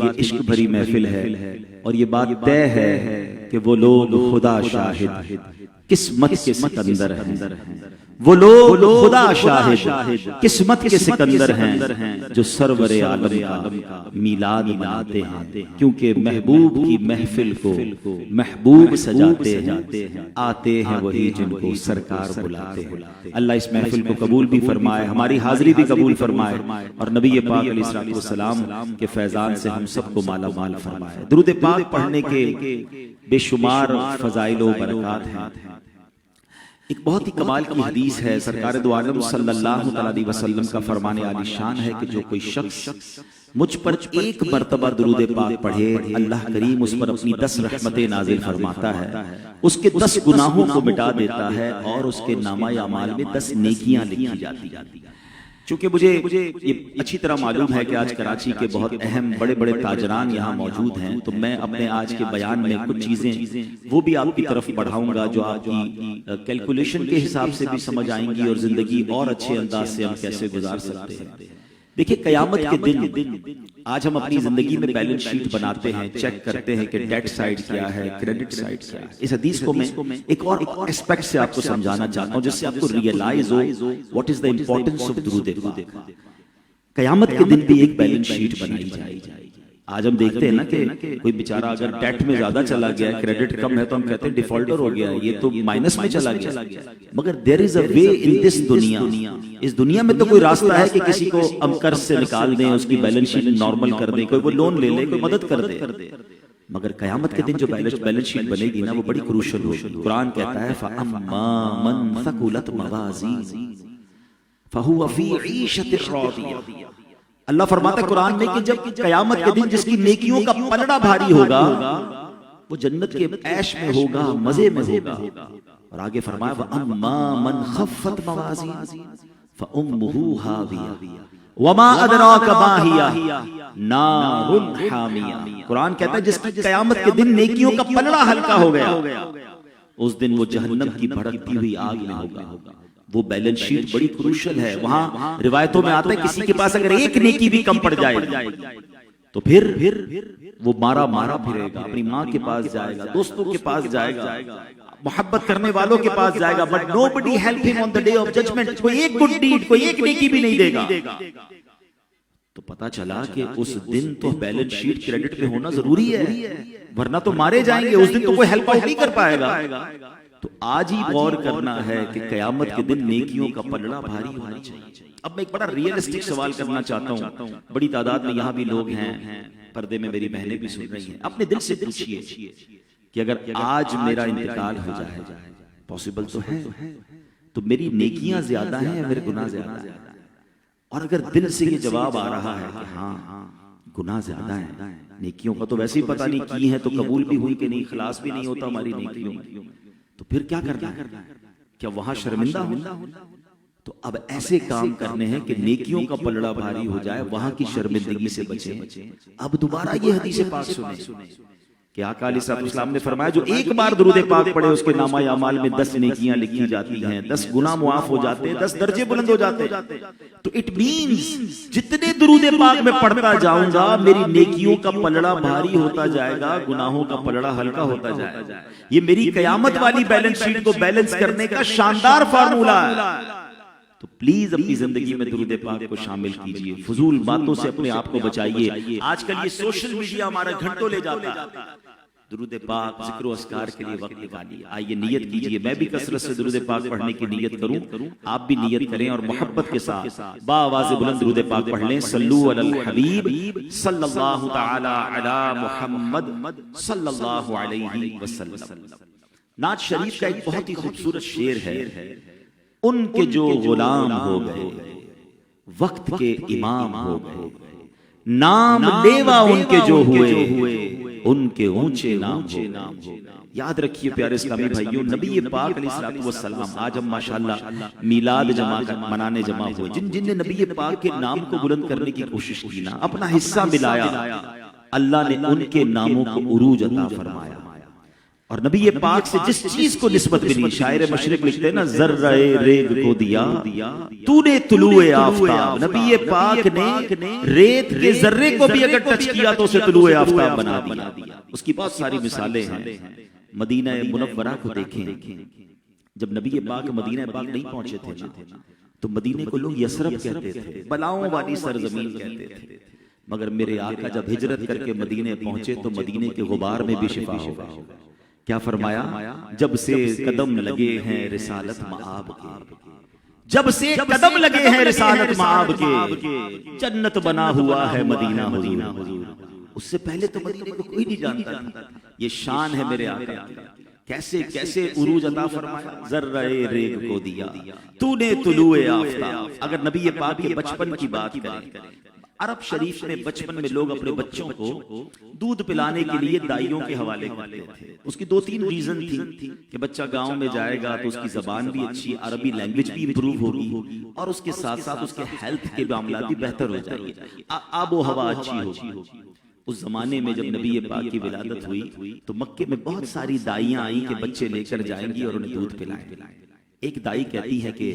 یہ عشق بھری محفل ہے اور یہ بات طے ہے کہ وہ لوگ خدا شاہد قسمت کے سکندر ہیں، وہ لوگ خدا شاہد قسمت کے سکندر ہیں جو سرور عالم کا میلاد مناتے ہیں، کیونکہ محبوب کی محفل کو محبوب سجاتے ہیں، آتے ہیں وہی جن کو سرکار بلاتے ہیں۔ اللہ اس محفل کو قبول بھی فرمائے، ہماری حاضری بھی قبول فرمائے، اور نبی پاک علیہ الصلوۃ والسلام کے فیضان سے ہم سب کو مالا مال فرمائے۔ درود پاک پڑھنے کے بے شمار فضائل و برکات ہیں۔ ایک بہت ہی کمال کی حدیث ہے، سرکار دو عالم صلی اللہ علیہ وسلم کا فرمان عالی شان ہے کہ جو کوئی شخص مجھ پر ایک مرتبہ درود پاک پڑھے، اللہ کریم اس پر اپنی 10 رحمتیں نازل فرماتا ہے، اس کے 10 گناہوں کو مٹا دیتا ہے اور اس کے نامہ اعمال میں 10 نیکیاں لکھی جاتی ہیں۔ چونکہ مجھے یہ اچھی طرح معلوم ہے کہ آج کراچی کے بہت اہم بڑے بڑے تاجران یہاں موجود ہیں، تو میں اپنے آج کے بیان میں کچھ چیزیں وہ بھی آپ کی طرف بڑھاؤں گا جو آپ کی کیلکولیشن کے حساب سے بھی سمجھ آئیں گی اور زندگی اور اچھے انداز سے ہم کیسے گزار سکتے ہیں۔ دیکھیں، قیامت کے دن آج ہم اپنی زندگی میں بیلنس شیٹ بناتے ہیں، چیک کرتے ہیں کہ ڈیٹ سائیڈ کیا ہے، کریڈٹ سائیڈ کیا ہے۔ اس حدیث کو میں ایک اور اسپیکٹ سے آپ کو سمجھانا چاہتا ہوں جس سے آپ کو ریئلائز ہو what is the importance of durood pak. قیامت کے دن بھی ایک بیلنس شیٹ بنائی جائے گی۔ آج ہم دیکھتے ہیں نا کہ کوئی بیچارہ اگر ڈیٹ میں زیادہ چلا گیا ہے، کریڈٹ کم ہے، تو ہم کہتے ہیں ڈیفالٹر ہو گیا ہے، یہ تو مائنس میں چلا گیا۔ مگر there is a way in this دنیا، اس دنیا میں تو کوئی راستہ ہے کہ کسی کو ہم قرض سے نکال دیں، اس کی بیلنس شیٹ نارمل کر دیں، کوئی وہ لون لے لے، کوئی مدد کر دے۔ مگر قیامت کے دن جو بیلنس شیٹ بنے گی نا، وہ بڑی کروشل ہوگی۔ قرآن کہتا ہے فَأَمَّا مَنْ ثَقُلَتْ مَوَازِينُهُ فَهُوَ فِي عِيشَةٍ رَاضِيَةٍ۔ اللہ فرماتا ہے قرآن میں کہ جب قیامت کے دن جس کی نیکیوں کا پلڑا بھاری ہوگا، وہ جنت کے عیش میں ہوگا، مزے میں ہوگا۔ اور آگے فرمایا وَأَمَّا مَنْ خَفَّتْ مَوَازِينُهُ فَأُمُّهُ هَاوِيَةٌ وَمَا أَدْرَاكَ مَا هِيَهْ نَارٌ حَامِيَةٌ۔ قرآن کہتا ہے جس کی قیامت کے دن نیکیوں کا پلڑا ہلکا ہو گیا، اس دن وہ جہنم کی بھڑکتی ہوئی آگ میں ہوگا۔ وہ بیلنس شیٹ بڑی کروشل ہے۔ وہاں روایتوں میں آتا ہے کسی کے پاس اگر ایک نیکی بھی کم پڑ جائے تو پھر وہ مارا پھرے گا، اپنی ماں کے پاس جائے گا، دوستوں کے پاس جائے گا، محبت کرنے والوں کے پاس جائے گا، but nobody help him on the day of judgment۔ کوئی ایک گڈ ڈیڈ، کوئی ایک نیکی بھی نہیں دے گا۔ تو پتا چلا کہ اس دن تو بیلنس شیٹ کریڈٹ میں ہونا ضروری ہے، ورنہ تو مارے جائیں گے، اس دن تو کوئی ہیلپ آؤٹ نہیں کر پائے گا۔ تو آج ہی غور کرنا ہے کہ قیامت کے دن نیکیوں کا پلڑا بھاری ہونا چاہیے۔ اب میں ایک بڑا ریئلسٹک سوال کرنا چاہتا ہوں، بڑی تعداد میں یہاں بھی لوگ ہیں، پردے میں میری بہنیں بھی سن رہی ہیں۔ اپنے دل سے پوچھئے کہ اگر آج میرا انتقال ہو جائے، پاسبل تو ہے، تو میری نیکیاں زیادہ ہیں یا میرے گناہ زیادہ ہیں؟ اور اگر دل سے یہ جواب آ رہا ہے کہ ہاں گناہ زیادہ ہیں، نیکیوں کا تو ویسے ہی پتہ نہیں کی ہیں تو قبول بھی ہوئی کہ نہیں، خلاص بھی نہیں ہوتا ہماری نیکیوں میں، تو پھر کیا کرنا ہے؟ کیا وہاں شرمندہ ہونا؟ تو اب ایسے کام کرنے ہیں کہ نیکیوں کا پلڑا بھاری ہو جائے، وہاں کی شرمندگی سے بچیں۔ اب دوبارہ یہ حدیث پاک سنیں کہ آقا علیہ السلام نے فرمایا جو ایک بار درود پاک پڑھے اس کے نامہ اعمال میں 10 نیکیاں لکھی جاتی ہیں، 10 گناہ معاف ہو جاتے ہیں، 10 درجے بلند ہو جاتے ہیں۔ تو اٹ مینز جتنے درود پاک میں پڑھتا جاؤں گا میری نیکیوں کا پلڑا بھاری ہوتا جائے گا، گناہوں کا پلڑا ہلکا ہوتا جائے گا۔ یہ میری قیامت والی بیلنس شیٹ کو بیلنس کرنے کا شاندار فارمولہ ہے۔ تو پلیز اپنی زندگی میں درود پاک کو شامل کیجئے، فضول باتوں سے اپنے آپ کو بچائیے۔ آج کل یہ سوشل میڈیا ہمارا گھنٹوں لے جاتا ہے، درود پاک ذکر و اذکار کے لیے وقت نکالیے۔ آئیے نیت کیجئے، میں بھی کثرت سے درود پاک پڑھنے کی نیت کروں، آپ بھی نیت کریں اور محبت کے ساتھ بآواز بلند درود پاک پڑھ لیں۔ صلو علی الحبیب صلی اللہ تعالی علی محمد صلی اللہ علیہ وسلم۔ نعت شریف کا ایک بہت ہی خوبصورت شعر ہے، ان کے جو غلام ہو گئے وقت کے امام ہو گئے، نام لیوا ان کے جو ہوئے ان کے اونچے نام ہو گئے۔ یاد رکھیے پیارے اسلامی بھائیوں، نبی پاک علیہ السلام، آج ہم ماشاءاللہ میلاد منانے جمع ہوئے، جن نے نبی پاک کے نام کو بلند کرنے کی کوشش کی نا، اپنا حصہ ملایا، اللہ نے ان کے ناموں کو عروج عطا فرمایا۔ اور نبی پاک سے جس چیز کو نسبت ملی، شاعر مشرق لکھتے ہیں نا، ذرہ ریگ کو دیا تو نے طلوع آفتاب، نبی پاک نے ریت کے ذرے کو بھی اگر ٹچ کیا تو اسے طلوع آفتاب بنا دیا۔ اس کی بہت ساری مثالیں ہیں۔ مدینہ منورہ کو دیکھیں، جب نبی پاک مدینہ پاک نہیں پہنچے تھے نا تو مدینے کو لوگ یثرب کہتے تھے، بلاؤں والی سرزمین کہتے تھے، مگر میرے آقا جب ہجرت کر کے مدینے پہنچے تو مدینے کے غبار میں بھی شفا ہو گئی۔ کیا فرمایا؟ جب سے قدم لگے ہیں رسالت مآب کے، جب سے قدم لگے ہیں رسالت مآب کے، جنت بنا ہوا ہے مدینہ حضور۔ اس سے پہلے تو مدینے کو کوئی نہیں جانتا تھا۔ یہ شان ہے میرے آقا، کیسے کیسے عروج عطا فرمایا، ذرہ ریگ کو دیا تو نے طلوع آفتاب۔ اگر نبی پاک کے بچپن کی بات کریں، عرب شریف میں بچپن میں لوگ اپنے بچوں کو دودھ پلانے کے لیے دائیوں کے حوالے کرتے تھے۔ اس کی دو تین ریزن تھی کہ بچہ گاؤں میں جائے گا تو اس کی زبان بھی اچھی، عربی لینگویج بھی امپروو ہوگی، اور اس کے ساتھ ساتھ اس کے ہیلتھ کے معاملات بھی بہتر ہو جائیں گے، آب و ہوا اچھی ہوگی۔ اس زمانے میں جب نبی پاک کی ولادت ہوئی تو مکے میں بہت ساری دائیاں آئیں کہ بچے لے کر جائیں گی اور انہیں دودھ پلائیں۔ ایک دائی کہتی ہے کہ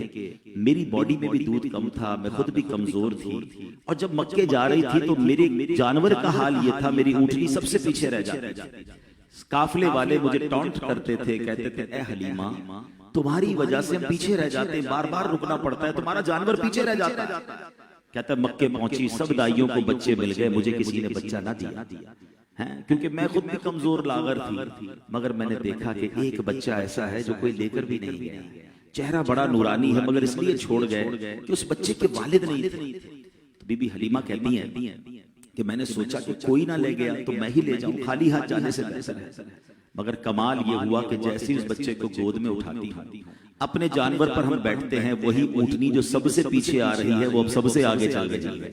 میری باڈی میں بھی دودھ کم تھا، میں خود بھی کمزور تھی، اور جب مکے جا رہی تھی تو میرے جانور کا حال یہ تھا، میری اونٹنی سب سے پیچھے رہ جاتی تھی۔ قافلے والے مجھے ٹونٹ کرتے تھے، کہتے تھے اے حلیمہ تمہاری وجہ سے ہم پیچھے رہ جاتے ہیں، بار بار رکنا پڑتا ہے، تمہارا جانور پیچھے رہ جاتا ہے۔ کہتا ہے مکے پہنچی، سب دائیوں کو بچے مل گئے، مجھے کسی نے بچہ نہ دیا، کیونکہ میں خود بھی کمزور لاغر تھی، مگر میں نے دیکھا کہ ایک بچہ ایسا ہے جو کوئی لے کر بھی نہیں گیا، چہرہ بڑا نورانی ہے، مگر اس لیے چھوڑ گئے کہ اس بچے کے والد نہیں تھے۔ تو بی بی حلیمہ کہتی ہیں کہ میں نے سوچا کہ کوئی نہ لے گیا تو میں ہی لے جاؤں، خالی ہاتھ جانے سے بہتر ہے۔ مگر کمال یہ ہوا کہ جیسے اس بچے کو گود میں اٹھاتی ہوں، اپنے جانور پر ہم بیٹھتے ہیں، وہی اونٹنی جو سب سے پیچھے آ رہی ہے وہ اب سب سے آگے چل رہی ہے۔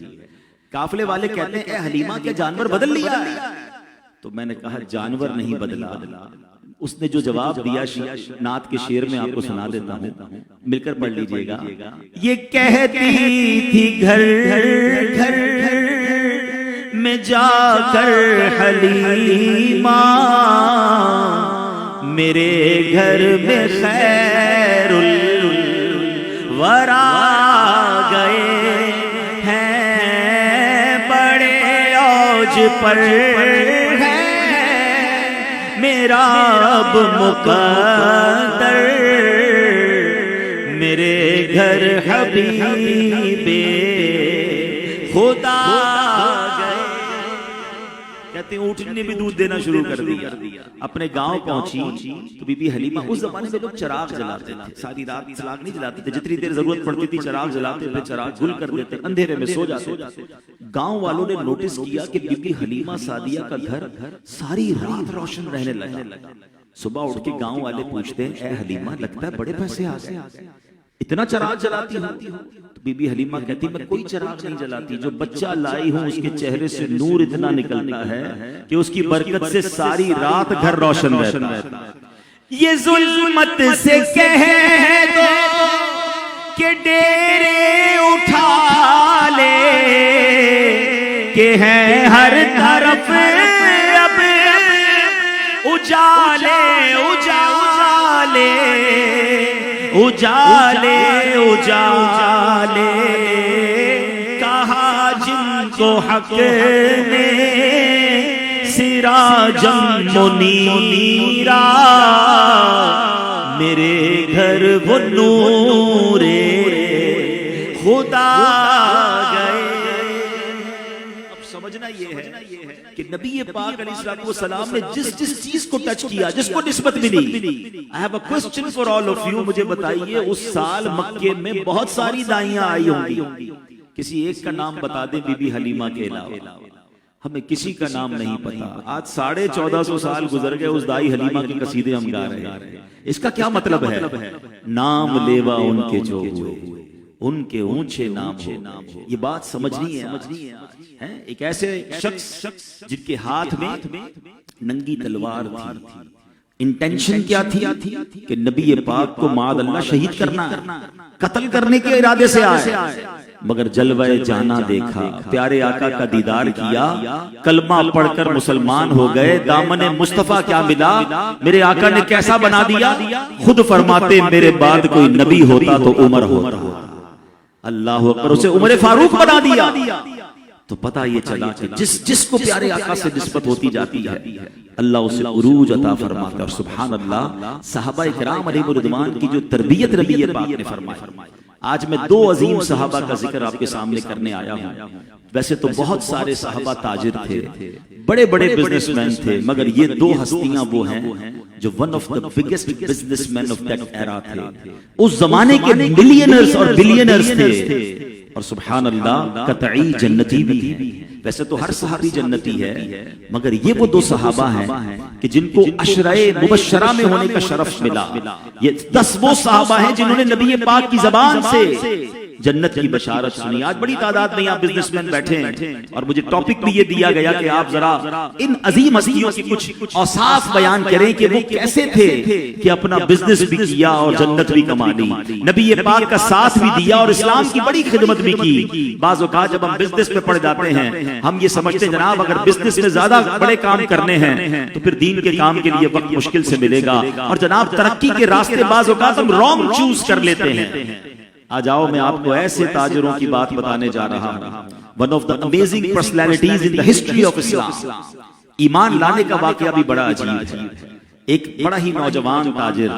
قافلے والے کہتے ہیں اے حلیمہ کیا جانور بدل لیا ہے؟ تو میں نے کہا جانور نہیں بدلا۔ اس نے جو جواب دیا نعت کے شعر میں آپ کو سنا دیتا ہوں، مل کر پڑھ لیجئے گا۔ یہ کہتی تھی گھر گھر میں جا کر حلیمہ میرے گھر میں خیر الورا گئے ہیں، بڑے اوج پر ہے میرا اب مقدر، میرے گھر حبیب خدا گئے۔ کہتے ہیں اونٹنی نے بھی دودھ دینا شروع کر دیا۔ اپنے گاؤں پہنچی تو بی بی حلیمہ، اس زمانے میں لوگ چراغ جلاتے تھے، ساری رات چراغ نہیں جلاتے تھے، جتنی دیر ضرورت پڑتی تھی چراغ جلاتے تھے، چراغ گل کر دیتے، اندھیرے میں سو جاتے۔ گاؤں والوں نے نوٹس کیا کہ بی بی حلیمہ سعدیہ کا گھر ساری رات روشن رہنے لگا۔ صبح اٹھ کے گاؤں والے پوچھتے ہیں اے حلیمہ لگتا ہے بڑے پیسے آ گئے، اتنا چراغ جلاتی ہو؟ تو بی بی حلیمہ کہتی میں کوئی چراغ نہیں جلاتی، جو بچہ لائی ہوں اس کے چہرے سے نور اتنا نکلتا ہے کہ اس کی برکت سے ساری رات گھر روشن رہتا ہے۔ یہ ظلمت سے کہہ دو کہ ڈیرے اٹھا لے، کہ ہیں ہر طرف اب اجالے اجالے اجالے اجالے، کہا جن کو حق نے سراجم منیرا، میرے گھر وہ نور خدا گئے۔ اب سمجھنا یہ ہے کہ نبی پاک علیہ السلام نے جس جس چیز کو ٹچ کیا، جس کو نسبت ملی۔ I have a question for all of you، مجھے بتائیے اس سال مکے میں بہت ساری دائیاں آئی ہوں گی، کسی ایک کا نام بتا دیں بی بی حلیمہ کے علاوہ، ہمیں کسی کا نام نہیں پتا۔ آج 1450 سال گزر گئے، اس دائی حلیمہ کے قصیدے ہم گا رہے ہیں۔ اس کا کیا مطلب ہے؟ نام لیوا ان کے جو ہوئے، ان کے اونچے نام ہو۔ یہ بات سمجھنی ہے۔ ایک ایسے شخص جن کے ہاتھ میں ننگی تلوار تھی، انٹینشن کیا تھی کہ نبی پاک کو معاذ اللہ شہید کرنا، قتل کرنے کے ارادے سے آئے، مگر جلوہ جانا دیکھا، پیارے آقا کا دیدار کیا، کلمہ پڑھ کر مسلمان ہو گئے، دامن مصطفیٰ کیا ملا، میرے آقا نے کیسا بنا دیا، خود فرماتے میرے بعد کوئی نبی ہوتا تو عمر ہوتا، اللہ اکبر، اسے عمر فاروق بنا دیا۔ تو پتہ یہ چلا کہ جس کو پیارے آقا سے نسبت ہوتی جاتی ہے اللہ اسے عروج عطا فرماتا ہے۔ اور سبحان اللہ، صحابہ کرام علیہ رضوان کی جو تربیت نبی پاک نے فرمائی۔ آج میں دو عظیم صحابہ کا ذکر آپ کے سامنے کرنے آیا ہوں۔ ویسے تو بہت سارے صحابہ تاجر تھے، بڑے بڑے بزنس مین تھے، مگر یہ دو ہستیاں وہ ہیں جو one of the biggest business man of that era تھے، اس زمانے کے ملینئرز اور بلینئرز تھے، اور سبحان اللہ قطعی جنتی بھی ہیں۔ ویسے تو ہر صحابی جنتی ہے، مگر یہ وہ دو صحابہ ہیں کہ جن کو عشرہ مبشرہ میں ہونے کا شرف ملا۔ یہ 10 وہ صحابہ ہیں جنہوں نے نبی پاک کی زبان سے جنت کی بشارت سنی۔ آج بڑی تعداد میں یہاں بزنس مین بیٹھے ہیں، اور مجھے ٹاپک بھی یہ دیا گیا کہ آپ ذرا ان عظیم ہستیوں کی کچھ اوصاف بیان کریں کہ وہ کیسے تھے کہ اپنا بزنس بھی کیا اور جنت بھی کما لی، نبی پاک کا ساتھ بھی دیا اور اسلام کی بڑی خدمت بھی کی۔ بعض اوقات جب ہم بزنس میں پڑ جاتے ہیں ہم یہ سمجھتے ہیں جناب اگر بزنس میں زیادہ بڑے کام کرنے ہیں تو پھر دین کے کام کے لیے وقت مشکل سے ملے گا، اور جناب ترقی کے راستے بعض اوقات ہم رانگ چوز کر لیتے ہیں۔ آج آؤ میں آپ کو ایسے تاجروں کی بات بتانے جا رہا ہوں، one of the amazing personalities in the history of Islam. ایمان لانے کا واقعہ بھی بڑا عجیب ہے۔ ایک بڑا ہی نوجوان تاجر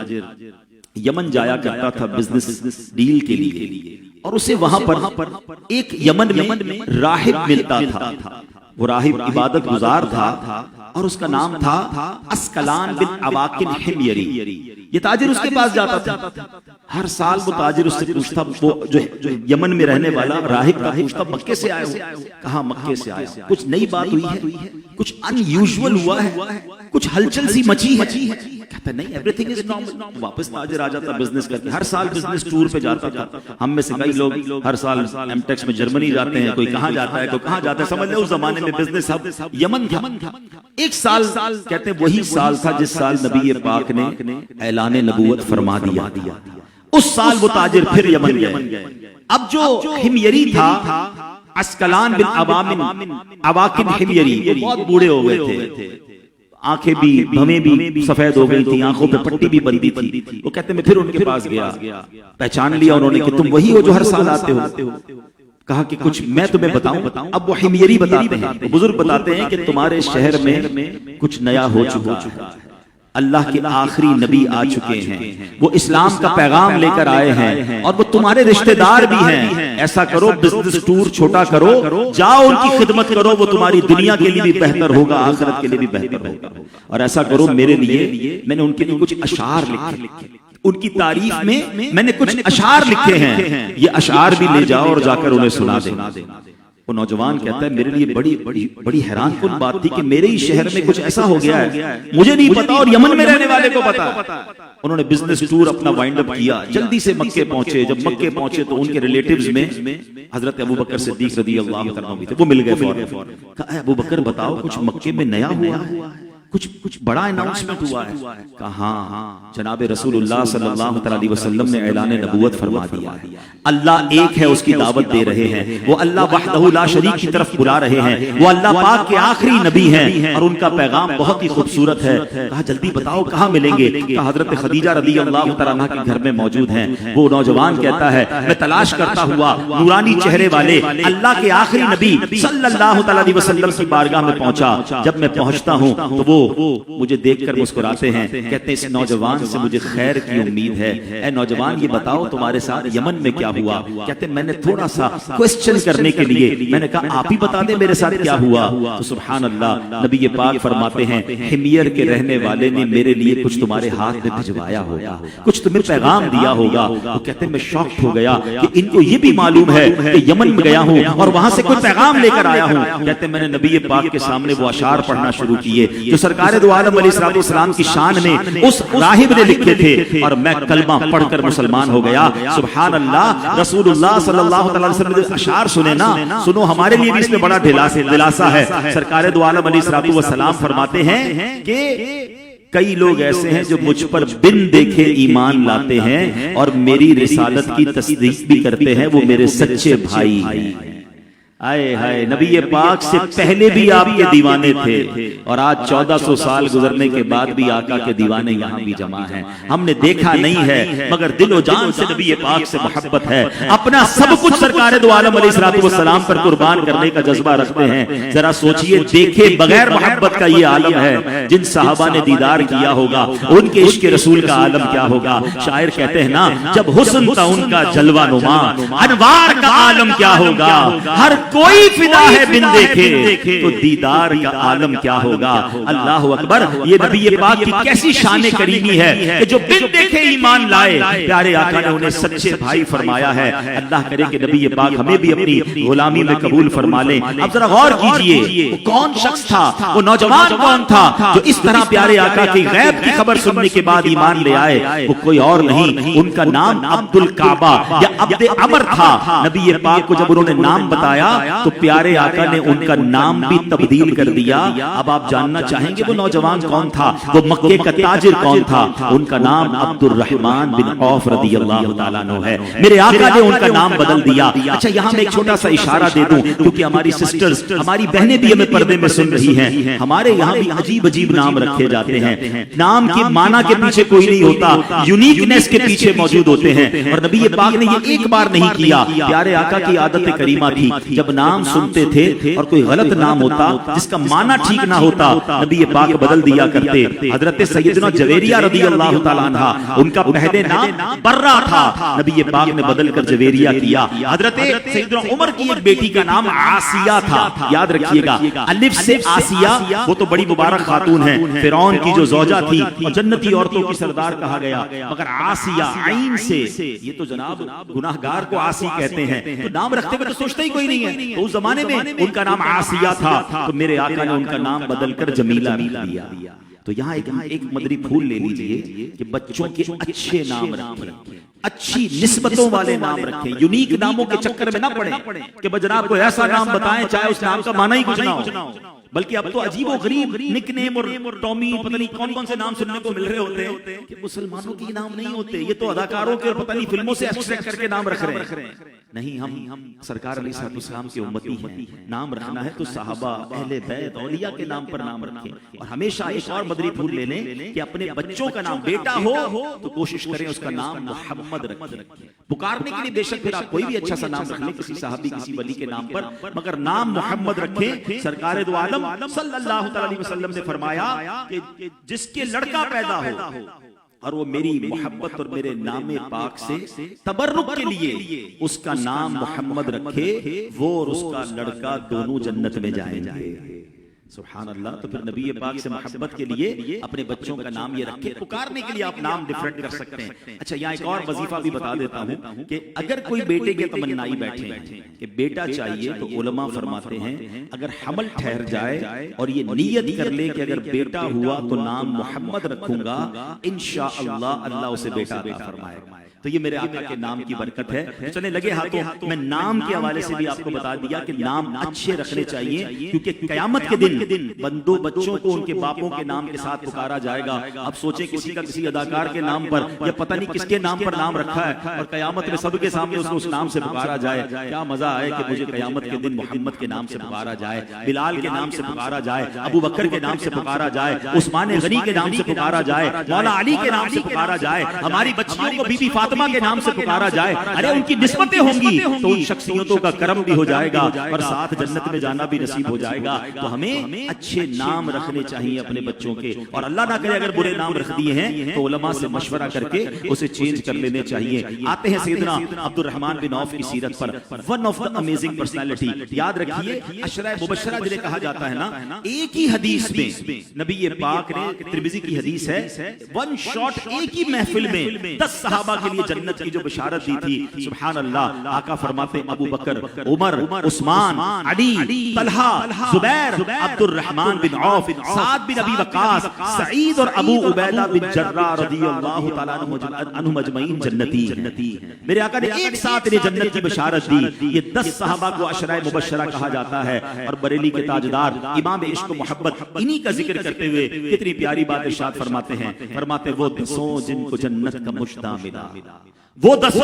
یمن جایا کرتا تھا بزنس ڈیل کے لیے، اور اسے وہاں پر ایک یمن میں راہب ملتا تھا۔ وہ راہب عبادت گزار تھا اور اس کا نام تھا اسکلان بن عواقل حمیری۔ یہ تاجر اس کے پاس جاتا تھا، ہر سال وہ تاجر اس سے پوچھتا، وہ جو یمن میں رہنے والا راہب کا پوچھتا مکے سے آئے ہو؟ کہا مکے سے آئے ہو، کچھ نئی بات ہوئی ہے، کچھ ان یوزول ہوا ہے، کچھ ہلچل سی مچی ہے؟ کہتا نہیں ایوری تھنگ از نارمل۔ واپس تاجر آ جاتا بزنس کر کے، ہر سال بزنس ٹور پہ جاتا تھا۔ ہم میں سے کئی لوگ ہر سال ایم ٹیکس میں جرمنی جاتے ہیں، کوئی کہاں جاتا ہے، کوئی کہاں جاتا ہے، سمجھ لیں اس زمانے میں بزنس ہب یمن تھا۔ ایک سال کہتے ہیں وہی سال تھا جس سال نبی پاک نے اعلان نبوت فرما دیا، اس سال وہ تاجر پھر یمن گئے۔ اب جو حمیری تھا اسکلان بن عواقل حمیری، وہ بہت بوڑھے ہو گئے تھے، آنکھیں بھی بھویں بھی سفید ہو گئی تھی، آنکھوں پہ پٹی بھی بندی تھی۔ وہ کہتے میں پھر ان کے پاس گیا، پہچان لیا انہوں نے کہ تم وہی ہو جو ہر سال آتے ہو۔ کہا کہ کچھ میں تمہیں بتاؤں؟ اب وہ حمیری بتاتے ہیں، بزرگ بتاتے ہیں کہ تمہارے شہر میں کچھ نیا ہو چکا ہے، اللہ کے آخری نبی آ چکے ہیں، وہ اسلام کا پیغام لے کر آئے ہیں، اور وہ تمہارے رشتہ دار بھی ہیں۔ ایسا کرو بزنس ٹور چھوٹا کرو، جاؤ ان کی خدمت کرو، وہ تمہاری دنیا کے لیے بھی بہتر ہوگا، آخرت کے لیے بھی بہتر ہوگا۔ اور ایسا کرو میرے لیے، میں نے ان کے لیے کچھ اشعار لکھے، ان کی تعریف میں میں نے کچھ اشعار لکھے ہیں، یہ اشعار بھی لے جاؤ اور جا کر انہیں سنا دینا۔ وہ نوجوان کہتا ہے میرے لیے بڑی حیران کن بات تھی کہ میرے ہی شہر میں کچھ ایسا ہو گیا ہے، مجھے نہیں پتا اور یمن میں رہنے والے کو پتا۔ انہوں نے بزنس ٹور اپنا وائنڈ اپ کیا، جلدی سے مکے پہنچے۔ جب مکے پہنچے تو ان کے ریلیٹیوز میں حضرت ابوبکر صدیق رضی اللہ عنہ بھی تھے، وہ مل گئے فوراً۔ کہا اے ابوبکر بتاؤ کچھ مکے میں نیا ہوا ہے، کچھ بڑا اناؤنسمنٹ ہوا ہے؟ کہا ہاں جناب رسول اللہ صلی اللہ علیہ وسلم نے اعلان نبوت فرما دیا ہے، اللہ ایک ہے، اس کی دعوت دے رہے ہیں، وہ اللہ وحدہ لا شریک کی طرف بلا رہے ہیں، وہ اللہ پاک کے آخری نبی ہیں، اور ان کا پیغام بہت ہی خوبصورت ہے۔ کہا جلدی بتاؤ کہاں ملیں گے؟ کہا حضرت خدیجہ رضی اللہ تعالیٰ عنہا کے گھر میں موجود ہیں۔ وہ نوجوان کہتا ہے میں تلاش کرتا ہوا نورانی چہرے والے اللہ کے آخری نبی صلی اللہ علیہ وسلم کی بارگاہ میں پہنچا۔ جب میں پہنچتا ہوں تو وہ مجھے دیکھ کر مسکراتے ہیں، کہتے ہیں اس نوجوان سے مجھے خیر کی امید ہے، اے نوجوان یہ بتاؤ تمہارے ساتھ یمن میں کیا ہوا؟ کہتے ہیں میں نے تھوڑا سا کوسچن کرنے کے لیے میں نے کہا آپ ہی بتا دیں میرے ساتھ کیا ہوا۔ تو سبحان اللہ نبی پاک فرماتے ہیں حمیر کے رہنے والے نے میرے لیے کچھ تمہارے ہاتھ میں بھجوایا ہوگا، کچھ تمہیں پیغام دیا ہوگا۔ وہ کہتے ہیں میں شاکڈ ہو گیا کہ ان کو یہ بھی معلوم ہے کہ یمن میں گیا ہوں اور وہاں سے کوئی پیغام لے کر آیا ہوں۔ کہتے ہیں میں نے نبی پاک کے سامنے وہ اشعار پڑھنا شروع کیے جو سرکار دو عالم علیہ السلام کی شان میں اس راہب نے لکھے تھے، اور میں کلمہ پڑھ کر مسلمان ہو گیا۔ سبحان اللہ، رسول اللہ صلی اللہ علیہ وسلم نے اشعار سنے نا، سنو ہمارے لیے بھی اس میں بڑا دلاسا ہے۔ سرکار دو عالم علیہ السلام فرماتے ہیں کہ کئی لوگ ایسے ہیں جو مجھ پر بن دیکھے ایمان لاتے ہیں اور میری رسالت کی تصدیق بھی کرتے ہیں، وہ میرے سچے بھائی ہیں۔ آئے ہائے، نبی پاک سے پہلے بھی آپ کے دیوانے تھے اور آج 1400 سال گزرنے کے بعد بھی آقا کے دیوانے یہاں بھی جمع ہیں۔ ہم نے دیکھا نہیں ہے مگر دل و جان سے نبی پاک سے محبت ہے، اپنا سب کچھ سرکار دو عالم علیہ الصلوۃ والسلام پر قربان کرنے کا جذبہ رکھتے ہیں۔ ذرا سوچئے، دیکھے بغیر محبت کا یہ عالم ہے، جن صحابہ نے دیدار کیا ہوگا ان کے عشق رسول کا عالم کیا ہوگا۔ شاعر کہتے ہیں نا، جب حسن تھا ان کا جلوہ نما، انوار کا عالم کیا ہوگا۔ ہر کوئی فدا ہے بن دیکھے تو دیدار کا عالم کیا ہوگا۔ اللہ اکبر، یہ نبی پاک کی کیسی شان کریمی ہے کہ جو بن دیکھے ایمان لائے۔ پیارے آقا نے انہیں سچے بھائی فرمایا ہے۔ اللہ کرے کہ نبی پاک ہمیں بھی اپنی غلامی میں قبول فرما لیں۔ اب ذرا غور کیجئے، وہ کون شخص تھا، وہ نوجوان کون تھا جو اس طرح پیارے آقا کی غیب کی خبر سننے کے بعد ایمان لے آئے؟ وہ کوئی اور نہیں، ان کا نام عبد الکعبہ یا عبد عمر تھا۔ نبی پاک کو جب انہوں نے نام بتایا تو پیارے آقا نے ان کا نام بھی تبدیل کر دیا۔ اب آپ جاننا چاہیں گے وہ نوجوان کون تھا، وہ مکے کا تاجر کون تھا؟ ان کا نام عبد الرحمن بن عوف رضی اللہ تعالیٰ عنہ ہے۔ میرے آقا نے ان کا نام بدل دیا۔ اچھا، یہاں میں ایک چھوٹا سا اشارہ دے دوں، کیونکہ ہماری سسٹرز، ہماری بہنیں بھی ہمیں پردے میں سن رہی ہیں۔ ہمارے یہاں بھی عجیب عجیب نام رکھے جاتے ہیں۔ نام کی معنی کے پیچھے کوئی نہیں ہوتا، یونیکنیس کے پیچھے موجود ہوتے ہیں، اور نبی پاک نے یہ ایک بار نہیں کیا۔ پیارے آقا کی عادت کریمہ تھی، جب نام سنتے تھے اور کوئی غلط نام ہوتا جس کا معنی ٹھیک نہ ہوتا، نبی پاک بدل دیا کرتے۔ حضرت سیدنا جویریہ رضی اللہ تعالیٰ عنہ، ان کا پہلے نام برہ تھا، نبی پاک نے بدل کر جویریہ کیا۔ حضرت سیدنا عمر کی ایک بیٹی کا نام آسیہ تھا، یاد رکھیے گا، الف سے آسیہ، وہ تو بڑی مبارک خاتون ہیں، فرعون کی جو زوجہ تھی اور جنتی عورتوں کی سردار کہا گیا، مگر آسیہ عین سے، یہ تو جناب گناہگار کو آسی کہتے ہیں، تو نام رکھتے ہوئے تو سوچتا ہی کوئی نہیں ہے۔ تو اس زمانے میں ان کا نام آسیہ تھا، تو میرے آقا نے ان کا نام بدل کر جمیلہ رکھ دیا۔ تو یہاں ایک مدری پھول لے لیجئے کہ بچوں کے اچھے نام رکھیں، اچھی نسبتوں والے نام رکھیں، یونیک ناموں کے چکر میں نہ پڑیں کہ جناب کو ایسا نام بتائیں چاہے اس نام کا معنی ہی کچھ نہ ہو۔ بلکہ اب تو عجیب و غریب نک نیم اور ٹامی پتہ نہیں کون کون سے نام سننے کو مل رہے ہوتے ہیں کہ مسلمانوں کے نام نہیں ہوتے، یہ تو اداکاروں کے اور پتہ نہیں فلموں سے ایکسٹریکٹ کر کے نام رکھ رہے ہیں۔ نہیں، ہم سرکار علیہ السلام کے امتی ہیں، نام رکھنا ہے تو صحابہ، اہل بیت، اولیاء کے نام پر نام رکھیں۔ اور ہمیشہ ایک اور مدری پھول لے لیں کہ اپنے بچوں کا نام، بیٹا ہو تو کوشش کریں اس کا نام محمد رکھیں۔ پکارنے کے لیے بے شک پھر آپ کوئی بھی اچھا سا نام رکھ لیں کسی صحابی، کسی ولی کے نام پر، مگر نام محمد رکھیں۔ سرکار دو عالم صلی اللہ علیہ وسلم نے فرمایا کہ جس کے لڑکا پیدا ہو اور وہ میری محبت اور میرے نام پاک سے تبرک کے لیے اس کا نام محمد رکھے، وہ اور اس کا لڑکا دونوں جنت میں جائیں گے۔ سبحان اللہ۔ تو پھر نبی پاک سے محبت کے لیے اپنے بچوں کا نام یہ رکھے۔ پکارنے کے لیے آپ نام ڈیفرنٹ کر سکتے ہیں۔ اچھا، یہاں ایک اور وظیفہ بھی بتا دیتا ہوں کہ اگر کوئی بیٹے کے تمنائی بیٹھے کہ بیٹا چاہیے، تو علماء فرماتے ہیں اگر حمل ٹھہر جائے اور یہ نیت کر لے کہ اگر بیٹا ہوا تو نام محمد رکھوں گا، انشاءاللہ اللہ اسے بیٹا عطا فرمائے گا۔ تو یہ میرے آقا کے نام کی برکت ہے۔ چلیں لگے ہاتھوں، میں نام کے حوالے سے بھی آپ کو بتا دیا کہ نام اچھے رکھنے چاہیے، کیونکہ قیامت کے دن بندوں بچوں کو ان کے باپوں کے نام کے ساتھ پکارا جائے گا۔ اب سوچیں کسی کا کسی اداکار کے نام پر یا پتہ نہیں کس کے نام پر نام رکھا ہے اور قیامت میں سب کے سامنے اس کو اس نام سے پکارا جائے، کیا مزہ آئے کہ مجھے قیامت کے دن محمد کے نام سے پکارا جائے، بلال کے نام سے پکارا جائے، ابو بکر کے نام سے پکارا جائے، عثمان غنی کے نام سے پکارا جائے، مولا علی کے نام سے پکارا جائے، ہماری بچیوں کو بی بی فاطمہ کے نام سے پکارا جائے۔ ارے ان کی نسبتیں ہوں گی تو ان شخصیتوں کا کرم بھی ہو جائے گا اور ساتھ جنت میں جانا بھی نصیب ہو جائے گا۔ تو ہمیں اچھے نام رکھنے چاہیے اپنے بچوں کے، اور اللہ نہ کرے اگر برے نام رکھ دیے ہیں تو علماء سے مشورہ کر کے اسے چینج کر لینے چاہیے۔ آتے ہیں سیدنا عبد الرحمن بن عوف کی سیرت پر، one of the amazing personality. یاد رکھیے عشرہ مبشرہ جنہیں کہا جاتا ہے نا، ایک ہی حدیث میں نبی پاک نے، ترمذی کی حدیث ہے، ون شاٹ ایک ہی محفل میں 10 صحابہ کے لیے جنت کی جو بشارت دی تھی، سبحان اللہ۔ آقا فرماتے ابو بکر، عمر، عثمان، علی، طلحہ، زبیر، عبد الرحمن بن عوف، سعد بن ابی وقاص، سعید اور ابو عبیدہ بن جراح رضی اللہ تعالیٰ عنہم اجمعین جنتی ہیں۔ میرے آقا نے ایک ساتھ انہیں جنت کی بشارت دی۔ یہ 10 صحابہ کو عشرہ مبشرہ کہا جاتا ہے، اور بریلی کے تاجدار امام عشق و محبت انہی کا ذکر کرتے ہوئے کتنی پیاری بات ارشاد فرماتے ہیں، فرماتے وہ 10 جن کو جنت کا مشتاق ملا، وہ 10